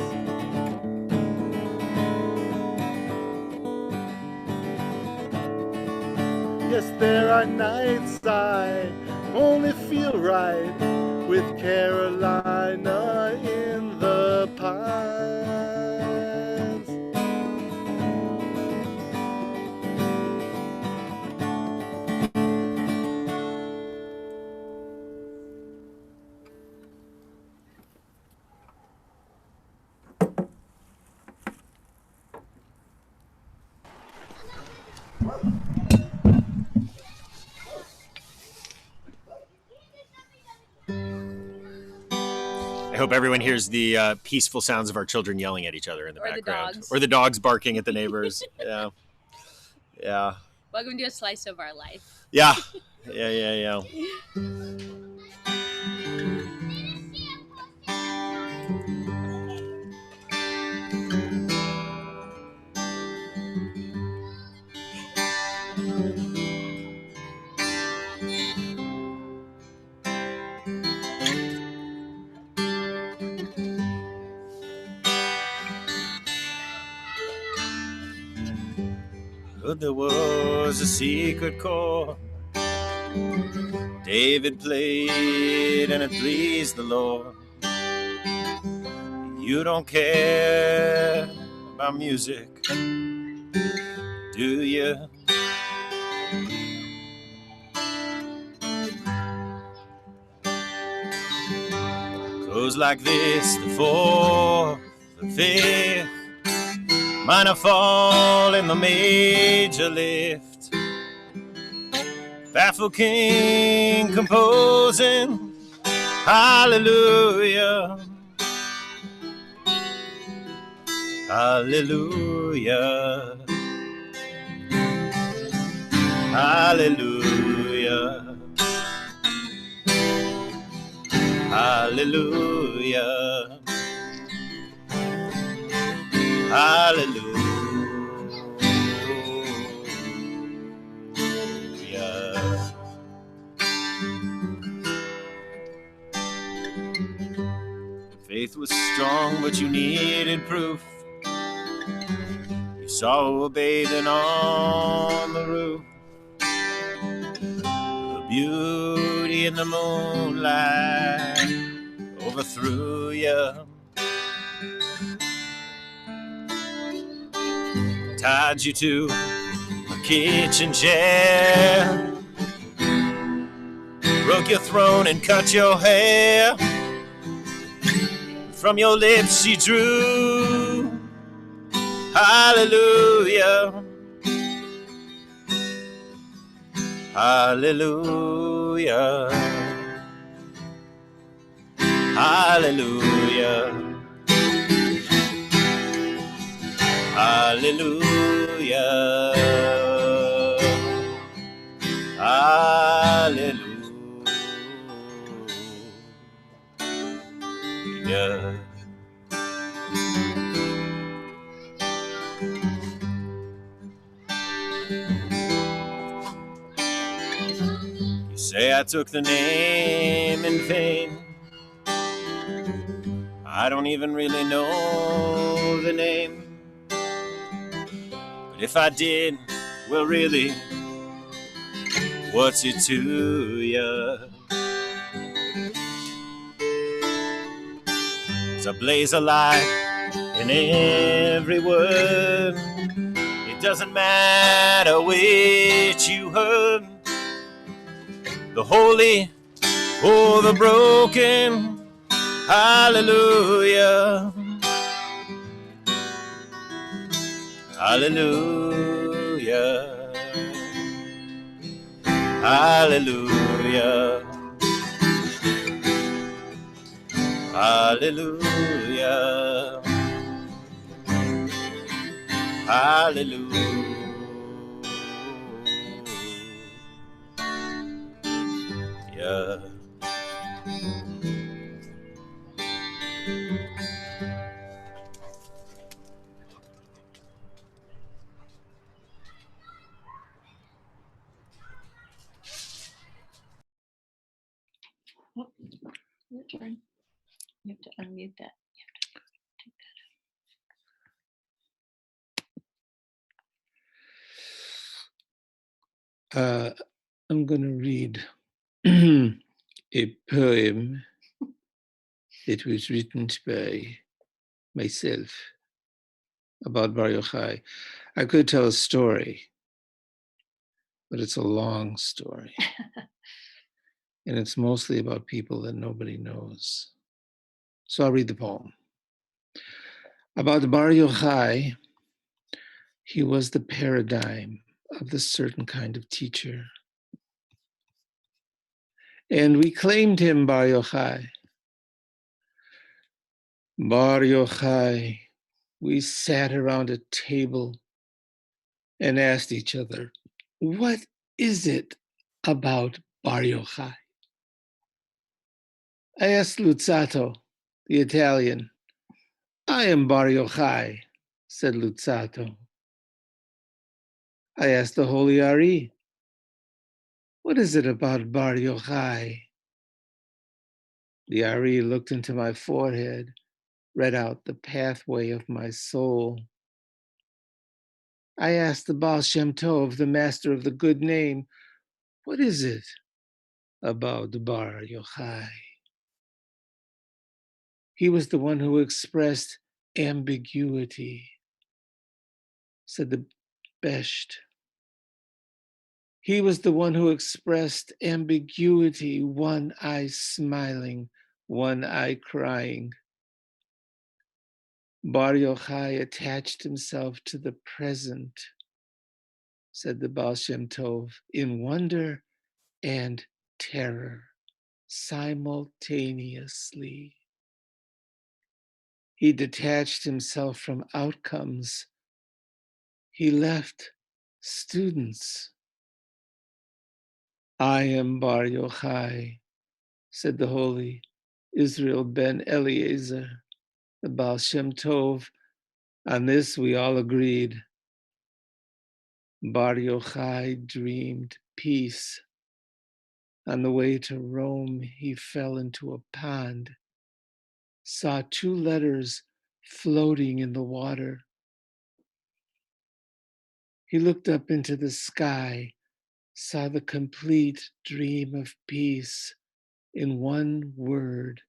Yes, there are nights I only feel right with Carolina in the pines. I hope everyone hears the peaceful sounds of our children yelling at each other in the background. Dogs. Or the dogs barking at the neighbors. Yeah. Yeah. Welcome to a slice of our life. Yeah. Yeah. But there was a secret chord David played and it pleased the Lord. You don't care about music, do you? Goes like this, the fourth, the fifth, minor fall in the major lift. Baffled king composing, hallelujah, hallelujah, hallelujah, hallelujah, hallelujah. Faith was strong, but you needed proof. You saw a bathing on the roof. The beauty in the moonlight overthrew you. Tied you to a kitchen chair. Broke your throne and cut your hair. From your lips she drew, hallelujah, hallelujah, hallelujah, hallelujah, hallelujah. You say I took the name in vain. I don't even really know the name. But if I did, well really, what's it to ya? It's a blaze of light in every word. It doesn't matter which you heard. The holy or the broken, hallelujah, hallelujah, hallelujah, hallelujah, hallelujah. Your turn. You have to unmute that. I'm going to read a poem that was written by myself about Bar Yochai. I could tell a story, but it's a long story. And it's mostly about people that nobody knows. So I'll read the poem. About Bar Yochai, he was the paradigm of the certain kind of teacher. And we claimed him Bar Yochai. Bar Yochai, we sat around a table and asked each other, what is it about Bar Yochai? I asked Luzzatto, the Italian. I am Bar Yochai, said Luzzatto. I asked the Holy Ari, what is it about Bar Yochai? The Ari looked into my forehead, read out the pathway of my soul. I asked the Baal Shem Tov, the master of the good name, what is it about Bar Yochai? He was the one who expressed ambiguity, said the Besht. He was the one who expressed ambiguity, one eye smiling, one eye crying. Bar Yochai attached himself to the present, said the Baal Shem Tov, in wonder and terror simultaneously. He detached himself from outcomes. He left students. I am Bar Yochai, said the holy Israel ben Eliezer, the Baal Shem Tov. On this we all agreed. Bar Yochai dreamed peace. On the way to Rome, he fell into a pond, saw two letters floating in the water. He looked up into the sky, saw the complete dream of peace in one word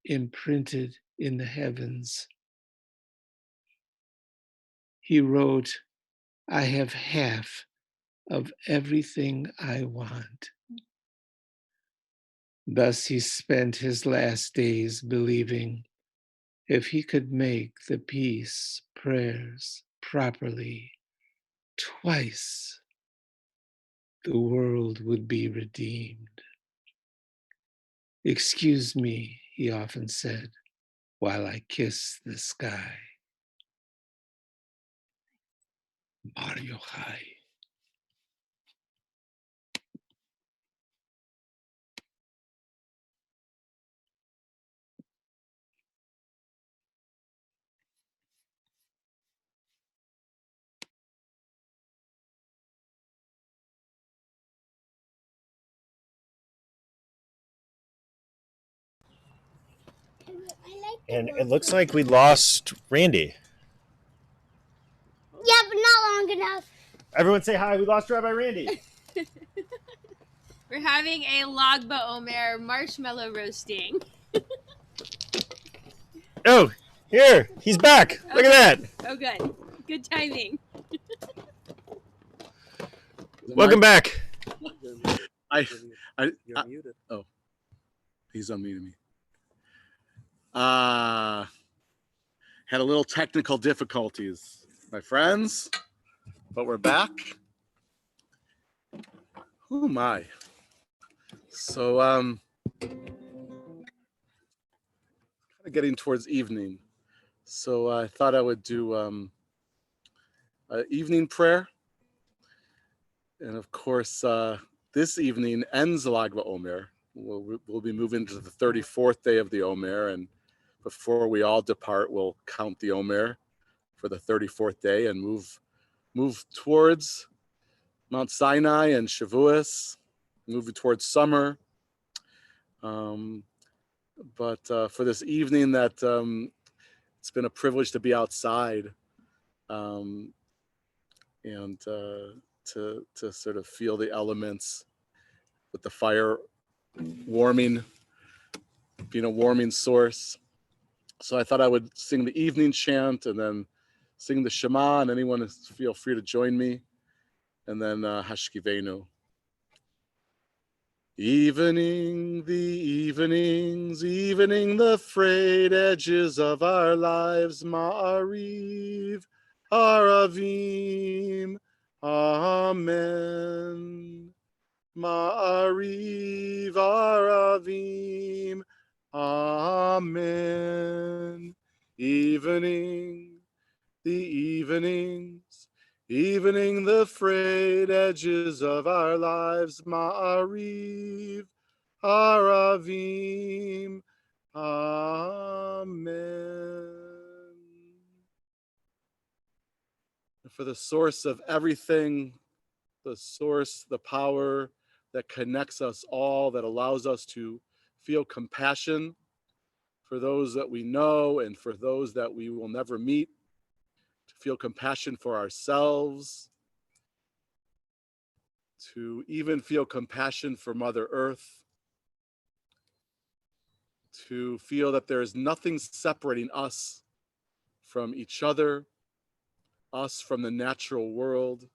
imprinted in the heavens. He wrote, I have half of everything I want. Thus he spent his last days believing if he could make the peace prayers properly twice, the world would be redeemed. Excuse me, he often said, while I kiss the sky. Bar Yochai. And it looks like we lost Randy. Yeah, but not long enough. Everyone say hi. We lost Rabbi Randy. We're having a Lagba Omer marshmallow roasting. Oh, here. He's back. Look at that. Oh, good. Good timing. Welcome back. You're muted. Oh, he's unmuted me. Had a little technical difficulties, my friends, but we're back. Oh my. So kind of getting towards evening. So I thought I would do an evening prayer. And of course, this evening ends the Lag BaOmer. We'll be moving to the 34th day of the Omer, and before we all depart, we'll count the Omer for the 34th day and move towards Mount Sinai and Shavuos, moving towards summer. But for this evening, that it's been a privilege to be outside and to sort of feel the elements with the fire warming, being a warming source. So I thought I would sing the evening chant and then sing the Shema, and anyone feel free to join me. And then Hashkivenu. Evening the evenings, evening the frayed edges of our lives, Ma'ariv, Aravim, Amen. Ma'ariv, Aravim, Amen. Evening, the evenings, evening the frayed edges of our lives, Ma'ariv, Aravim, Amen. For the source of everything the source, the power that connects us all, that allows us to feel compassion for those that we know and for those that we will never meet, to feel compassion for ourselves, to even feel compassion for Mother Earth, to feel that there is nothing separating us from each other, us from the natural world,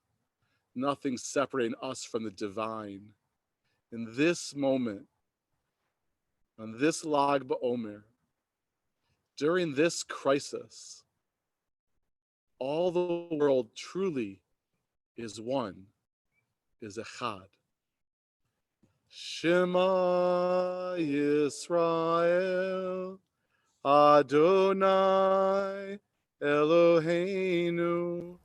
nothing separating us from the divine. In this moment, on this Lag BaOmer, during this crisis, all the world truly is one, is echad. Shema Yisrael, Adonai Eloheinu,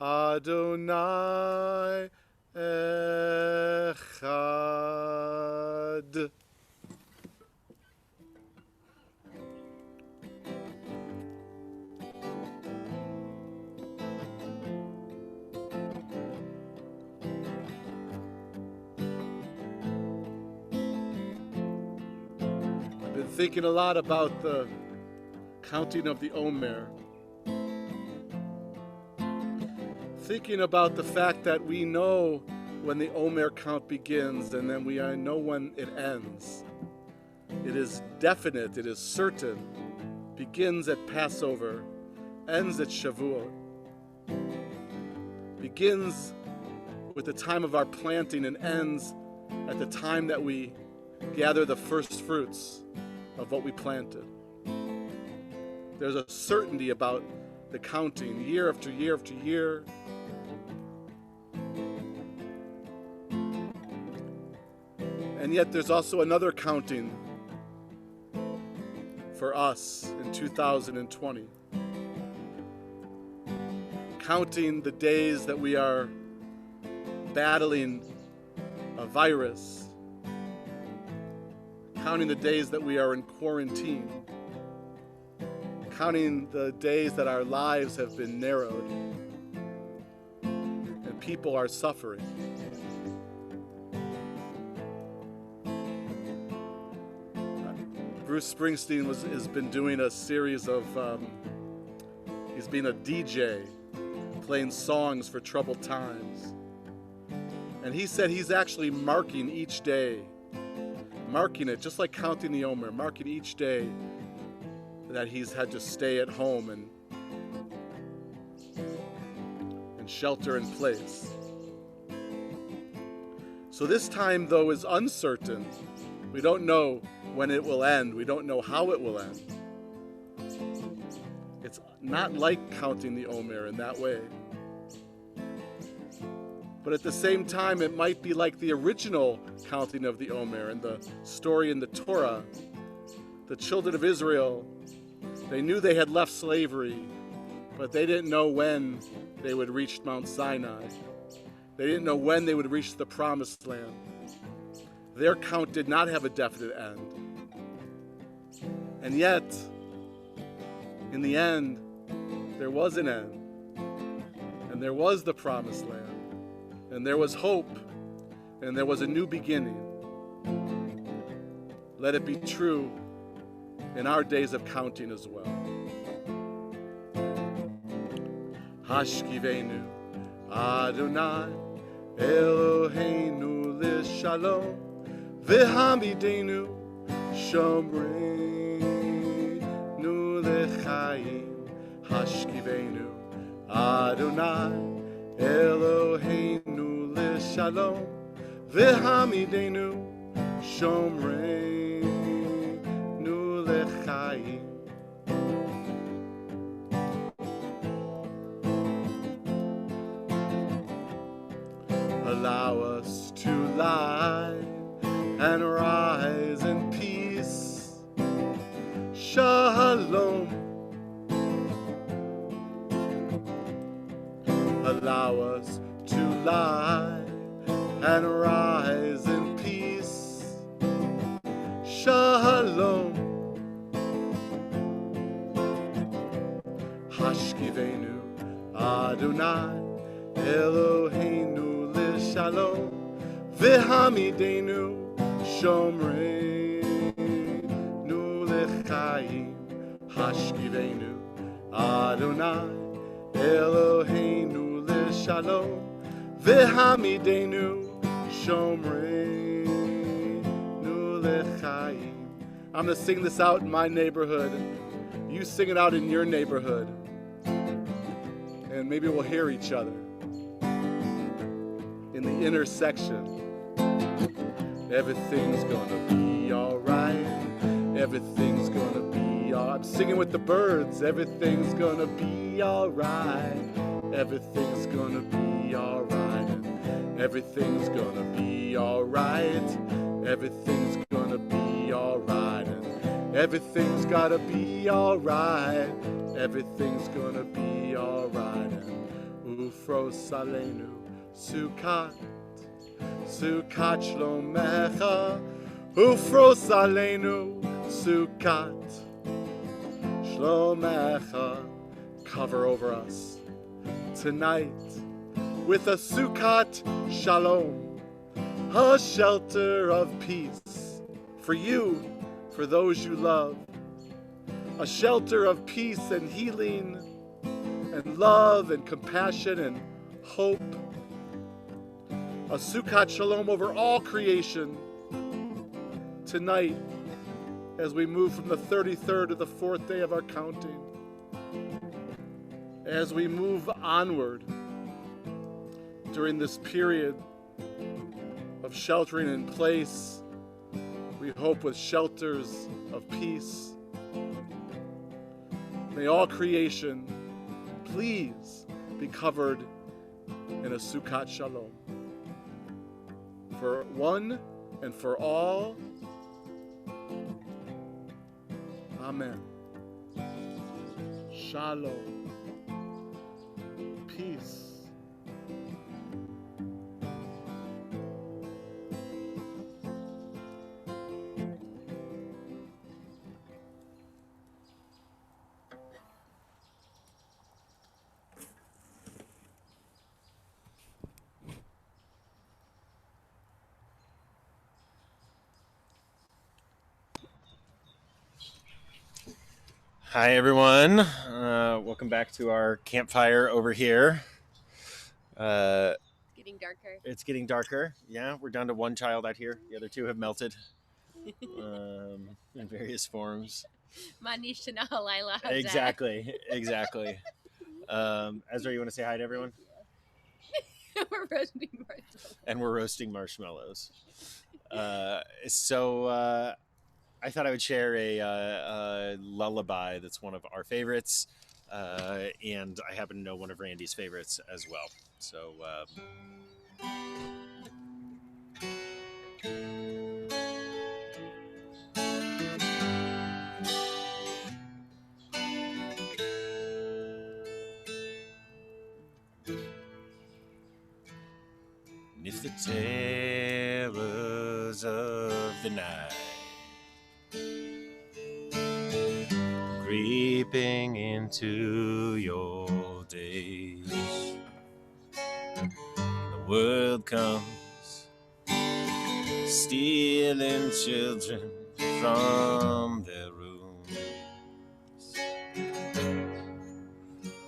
Adonai Echad. I've been thinking a lot about the counting of the Omer. Thinking about the fact that we know when the Omer count begins and then we know when it ends. It is definite, it is certain. Begins at Passover, ends at Shavuot. Begins with the time of our planting and ends at the time that we gather the first fruits of what we planted. There's a certainty about the counting year after year after year. And yet there's also another counting for us in 2020. Counting the days that we are battling a virus. Counting the days that we are in quarantine. Counting the days that our lives have been narrowed and people are suffering. Bruce Springsteen has been doing a series of, he's been a DJ playing songs for troubled times. And he said he's actually marking each day, marking it, just like counting the Omer, marking each day that he's had to stay at home and shelter in place. So this time, though, is uncertain. We don't know when it will end. We don't know how it will end. It's not like counting the Omer in that way. But at the same time, it might be like the original counting of the Omer and the story in the Torah. The children of Israel, they knew they had left slavery, but they didn't know when they would reach Mount Sinai. They didn't know when they would reach the Promised Land. Their count did not have a definite end. And yet, in the end, there was an end. And there was the Promised Land. And there was hope. And there was a new beginning. Let it be true in our days of counting as well. Hashkivenu Adonai Eloheinu Lishalom V'hamidenu Shomreinu Lechaim Hashkivenu Adonai Eloheinu Lishalom V'hamidenu Shomreinu Lechaim. Allow us to lie and rise in peace. Shalom. Allow us to lie and rise in peace. Shalom. Hashkivenu Adonai Eloheinu shalom v'hamidenu shomreinu lechaim hashkivenu Adonai Eloheinu l'shalom v'hamidenu shomreinu lechaim. I'm going to sing this out in my neighborhood. You sing it out in your neighborhood. And maybe we'll hear each other in the intersection. Everything's gonna be alright. Everything's gonna be alright. I'm singing with the birds. Everything's gonna be alright. Everything's gonna be alright. Everything's gonna be alright. Everything's gonna be alright. Everything's gotta be alright. Everything's gonna be alright. Ufros alenu sukat, sukat shlomecha. Ufros alenu sukat shlomecha. Cover over us tonight with a sukat shalom, a shelter of peace for you, for those you love, a shelter of peace and healing and love and compassion and hope, a Sukkot Shalom over all creation tonight as we move from the 33rd to the 4th day of our counting. As we move onward during this period of sheltering in place, we hope with shelters of peace. May all creation please be covered in a Sukkot Shalom. For one and for all. Amen. Shalom. Peace. Hi, everyone. Welcome back to our campfire over here. Getting darker. It's getting darker. Yeah, we're down to one child out here. The other two have melted in various forms. Manish to Nahalaila. Exactly. Ezra, you want to say hi to everyone? We're roasting marshmallows. And we're roasting marshmallows. So I thought I would share a lullaby that's one of our favorites, and I happen to know one of Randy's favorites as well. So if the terrors of the night creeping into your days, the world comes stealing children from their rooms.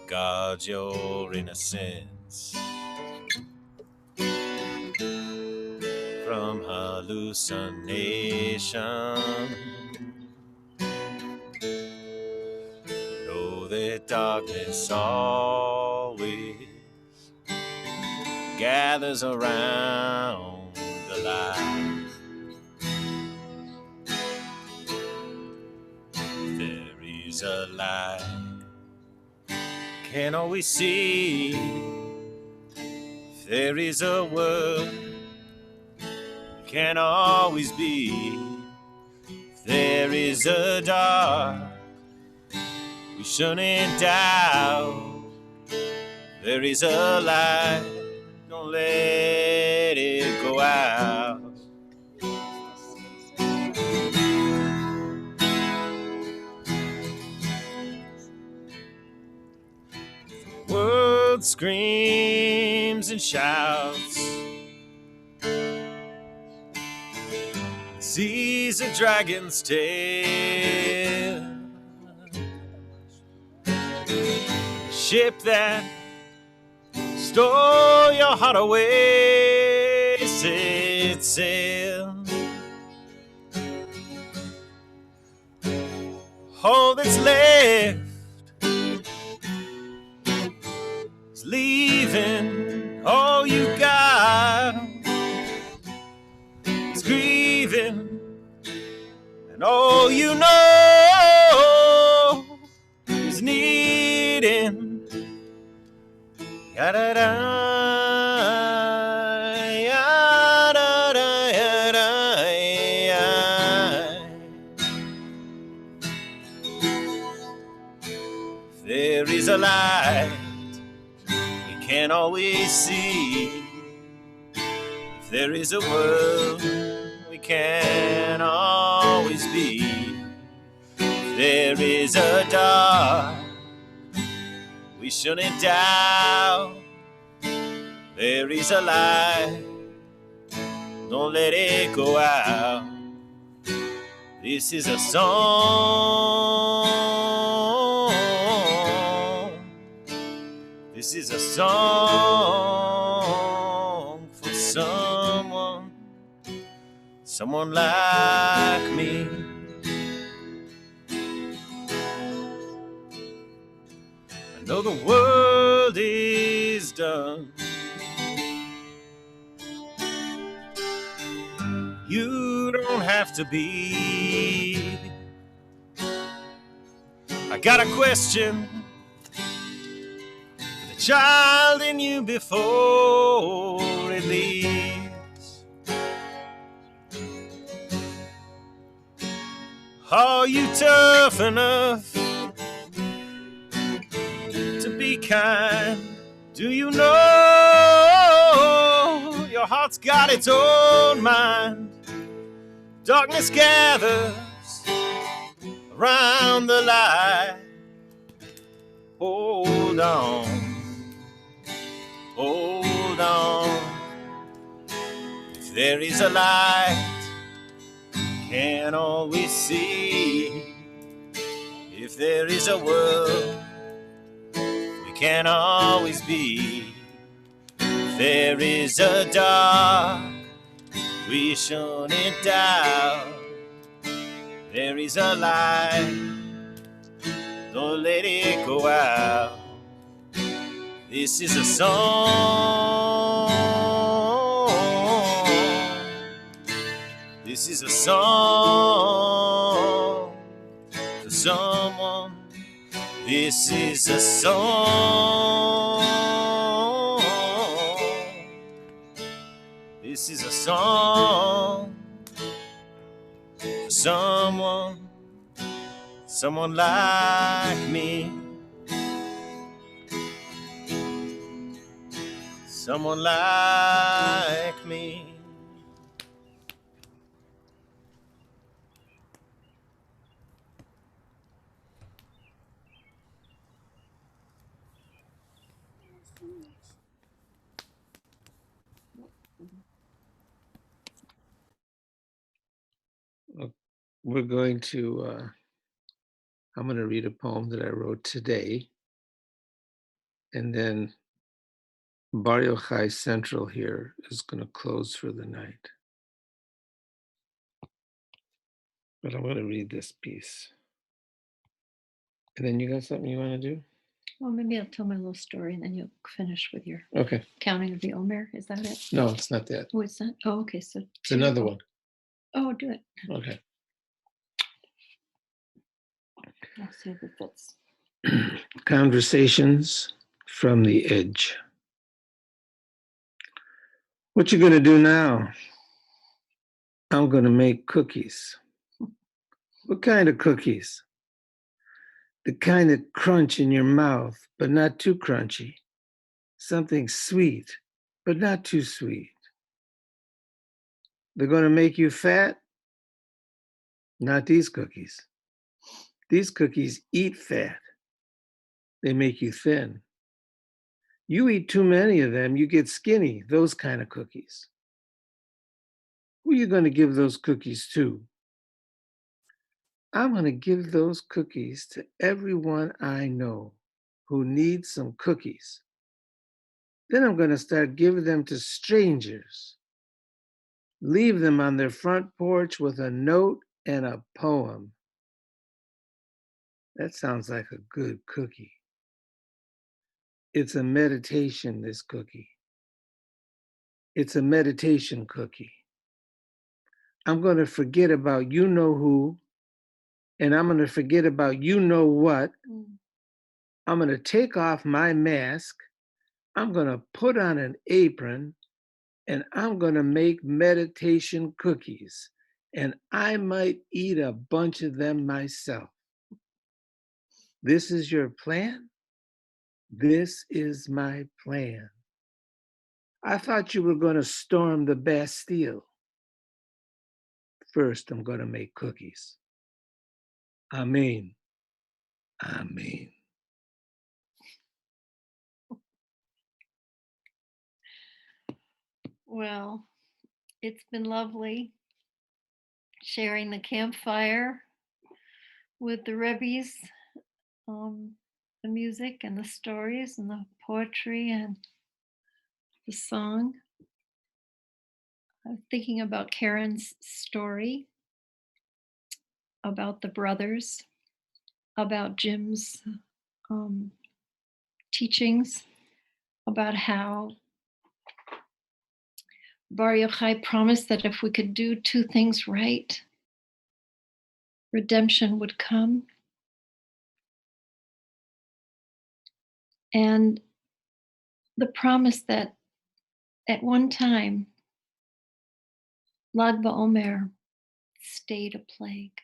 Guard your innocence from hallucination. Know that darkness always gathers around the light. There is a light, can't always see. There is a word, can't always be. There is a dark, we shouldn't doubt. There is a light, don't let it go out. The world screams and shouts, sees a dragon's tail. Ship that stole your heart away, set sail. All that's left is leaving. All you got is grieving, and all you know is needing. Ya-da-da, ya-da-da, ya-da, ya. There is a light we can't always see. If there is a world we can't always be. If there is a dark we shouldn't doubt. There is a light, don't let it go out. This is a song. This is a song for someone like me. I know the world is done. You don't have to be. I got a question for the child in you before it leaves. Are you tough enough to be kind? Do you know your heart's got its own mind? Darkness gathers around the light. Hold on, hold on. If there is a light, can't always see. If there is a world we can't always be. If there is a dark we shouldn't doubt. There is a light, don't let it go out. This is a song. This is a song for someone. This is a song. This is a song for someone like me. Someone like me. We're going to, I'm going to read a poem that I wrote today. And then Bar Yochai Central here is going to close for the night. But I'm going to read this piece. And then you got something you want to do? Well, maybe I'll tell my little story and then you'll finish with your Okay. counting of the Omer. Is that it? No, it's not that. Oh, it's not? Oh, okay. So It's another one. Oh, do it. Okay. I'll see if it fits. Conversations from the edge. What you gonna do now? I'm gonna make cookies. What kind of cookies? The kind that crunch in your mouth, but not too crunchy. Something sweet, but not too sweet. They're gonna make you fat? Not these cookies. These cookies eat fat. They make you thin. You eat too many of them, you get skinny, those kind of cookies. Who are you going to give those cookies to? I'm going to give those cookies to everyone I know who needs some cookies. Then I'm going to start giving them to strangers. Leave them on their front porch with a note and a poem. That sounds like a good cookie. It's a meditation, this cookie. It's a meditation cookie. I'm going to forget about you know who, and I'm going to forget about you know what. I'm going to take off my mask. I'm going to put on an apron, and I'm going to make meditation cookies. And I might eat a bunch of them myself. This is your plan? This is my plan. I thought you were going to storm the Bastille. First, I'm going to make cookies. Amen. Amen. Well, it's been lovely sharing the campfire with the rabbis, the music and the stories and the poetry and the song. I was thinking about Karen's story, about the brothers, about Jim's teachings, about how Bar Yochai promised that if we could do two things right, redemption would come. And the promise that at one time, Lag BaOmer stayed a plague.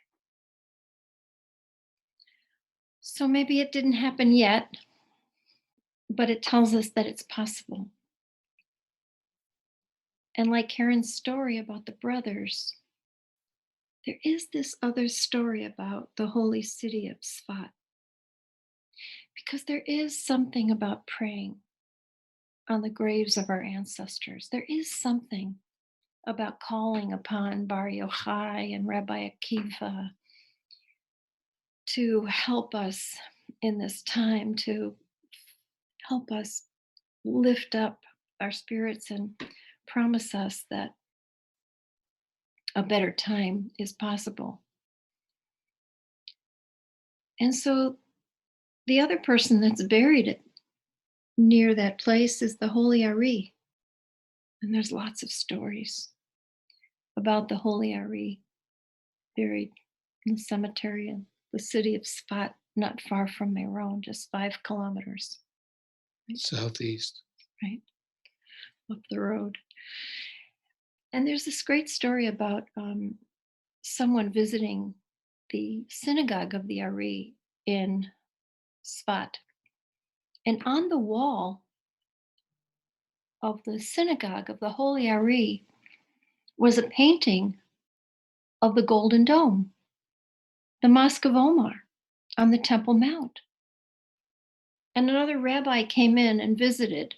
So maybe it didn't happen yet, but it tells us that it's possible. And like Karen's story about the brothers, there is this other story about the holy city of Sfat. Because there is something about praying on the graves of our ancestors. There is something about calling upon Bar Yochai and Rabbi Akiva to help us in this time, to help us lift up our spirits and promise us that a better time is possible. And so the other person that's buried near that place is the Holy Ari. And there's lots of stories about the Holy Ari buried in the cemetery in the city of Sfat, not far from Meron, just 5 kilometers. Right? Southeast. Right, up the road. And there's this great story about someone visiting the synagogue of the Ari in Sfat. And on the wall of the synagogue of the Holy Ari was a painting of the Golden Dome, the Mosque of Omer on the Temple Mount. And another rabbi came in and visited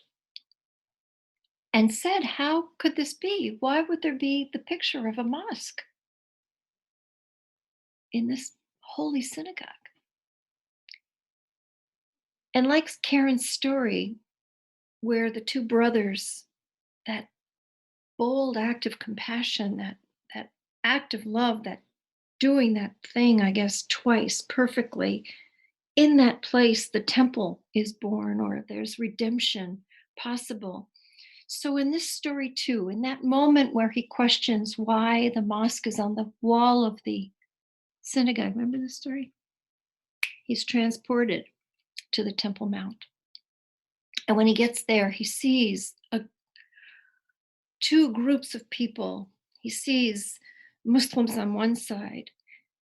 and said, how could this be? Why would there be the picture of a mosque in this holy synagogue? And like Karen's story, where the two brothers, that bold act of compassion, that act of love, that doing that thing, I guess, twice perfectly, in that place, the temple is born, or there's redemption possible. So in this story too, in that moment where he questions why the mosque is on the wall of the synagogue, remember this story? He's transported to the Temple Mount. And when he gets there, he sees two groups of people. He sees Muslims on one side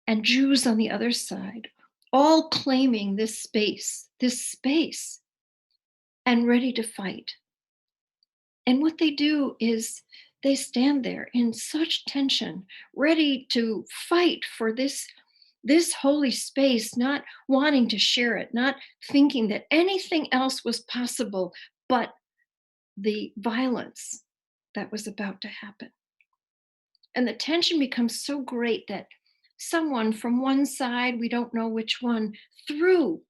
and Jews on the other side, all claiming this space, and ready to fight. And what they do is they stand there in such tension, ready to fight for this holy space, not wanting to share it, not thinking that anything else was possible but the violence that was about to happen. And the tension becomes so great that someone from one side, we don't know which one, threw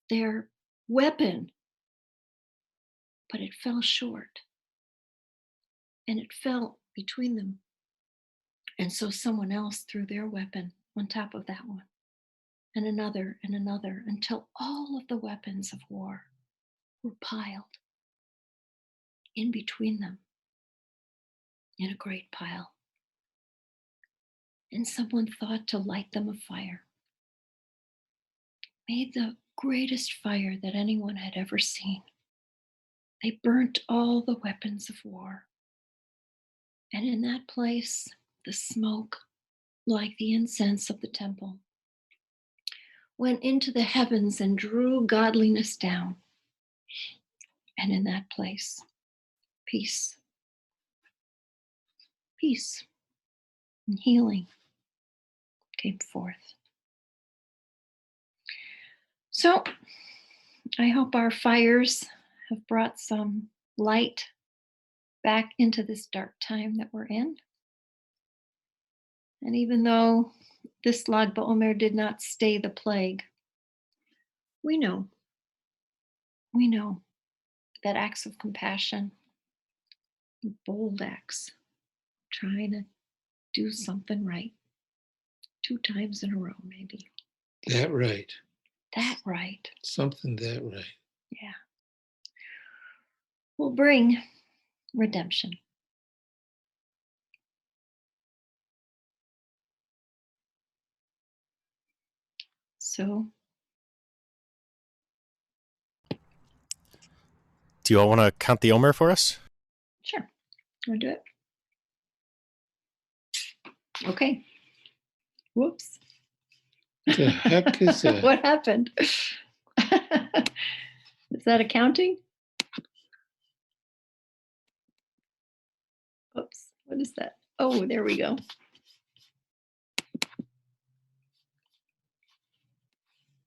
their weapon, but it fell short. And it fell between them. And so someone else threw their weapon on top of that one, and another, until all of the weapons of war were piled in between them in a great pile. And someone thought to light them afire, made the greatest fire that anyone had ever seen. They burnt all the weapons of war. And in that place, the smoke, like the incense of the temple, went into the heavens and drew godliness down. And in that place, peace, peace, and healing came forth. So I hope our fires have brought some light back into this dark time that we're in. And even though this Lag BaOmer did not stay the plague, we know that acts of compassion, bold acts, trying to do something right 2 times in a row, maybe. That right. That right. Something that right. Yeah. Will bring redemption. So, do you all want to count the Omer for us? sure. Want to do it? Okay. Whoops. The heck is that? What happened? Is that accounting? Oops. What is that? Oh, there we go.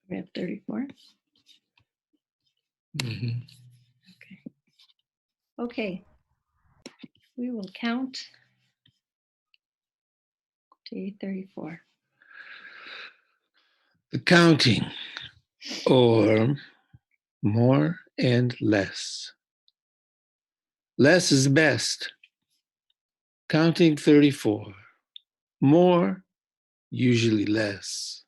We have 34. Mhm. Okay. We will count to 34. The counting, or more and less. Less is best. Counting 34. More, usually less.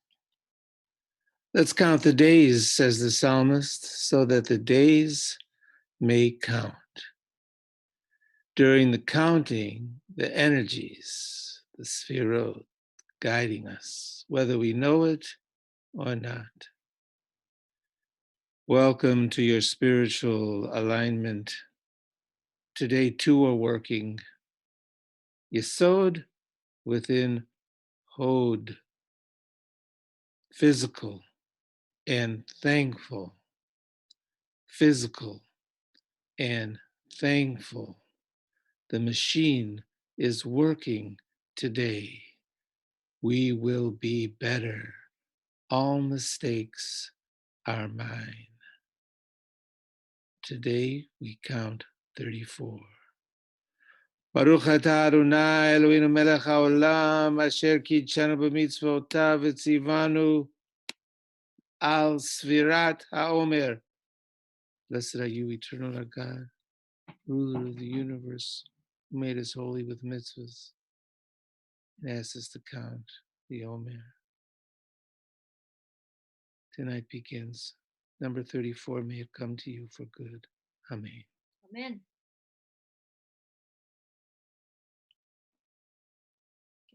Let's count the days, says the psalmist, so that the days may count. During the counting, the energies, the sphirot, guiding us, whether we know it or not. Welcome to your spiritual alignment. Today, 2 are working. Yesod within Hod, physical and thankful. Physical and thankful. The machine is working today. We will be better. All mistakes are mine. Today we count 34. Baruch atah Adonai Eloheinu melech haolam asher kidshanu b'mitzvotav v'tzivanu al svirat haomer. Blessed are you, eternal our God, ruler of the universe, who made us holy with mitzvahs and asked us to count the Omer. Tonight begins. Number 34, may it come to you for good. Amen. Amen.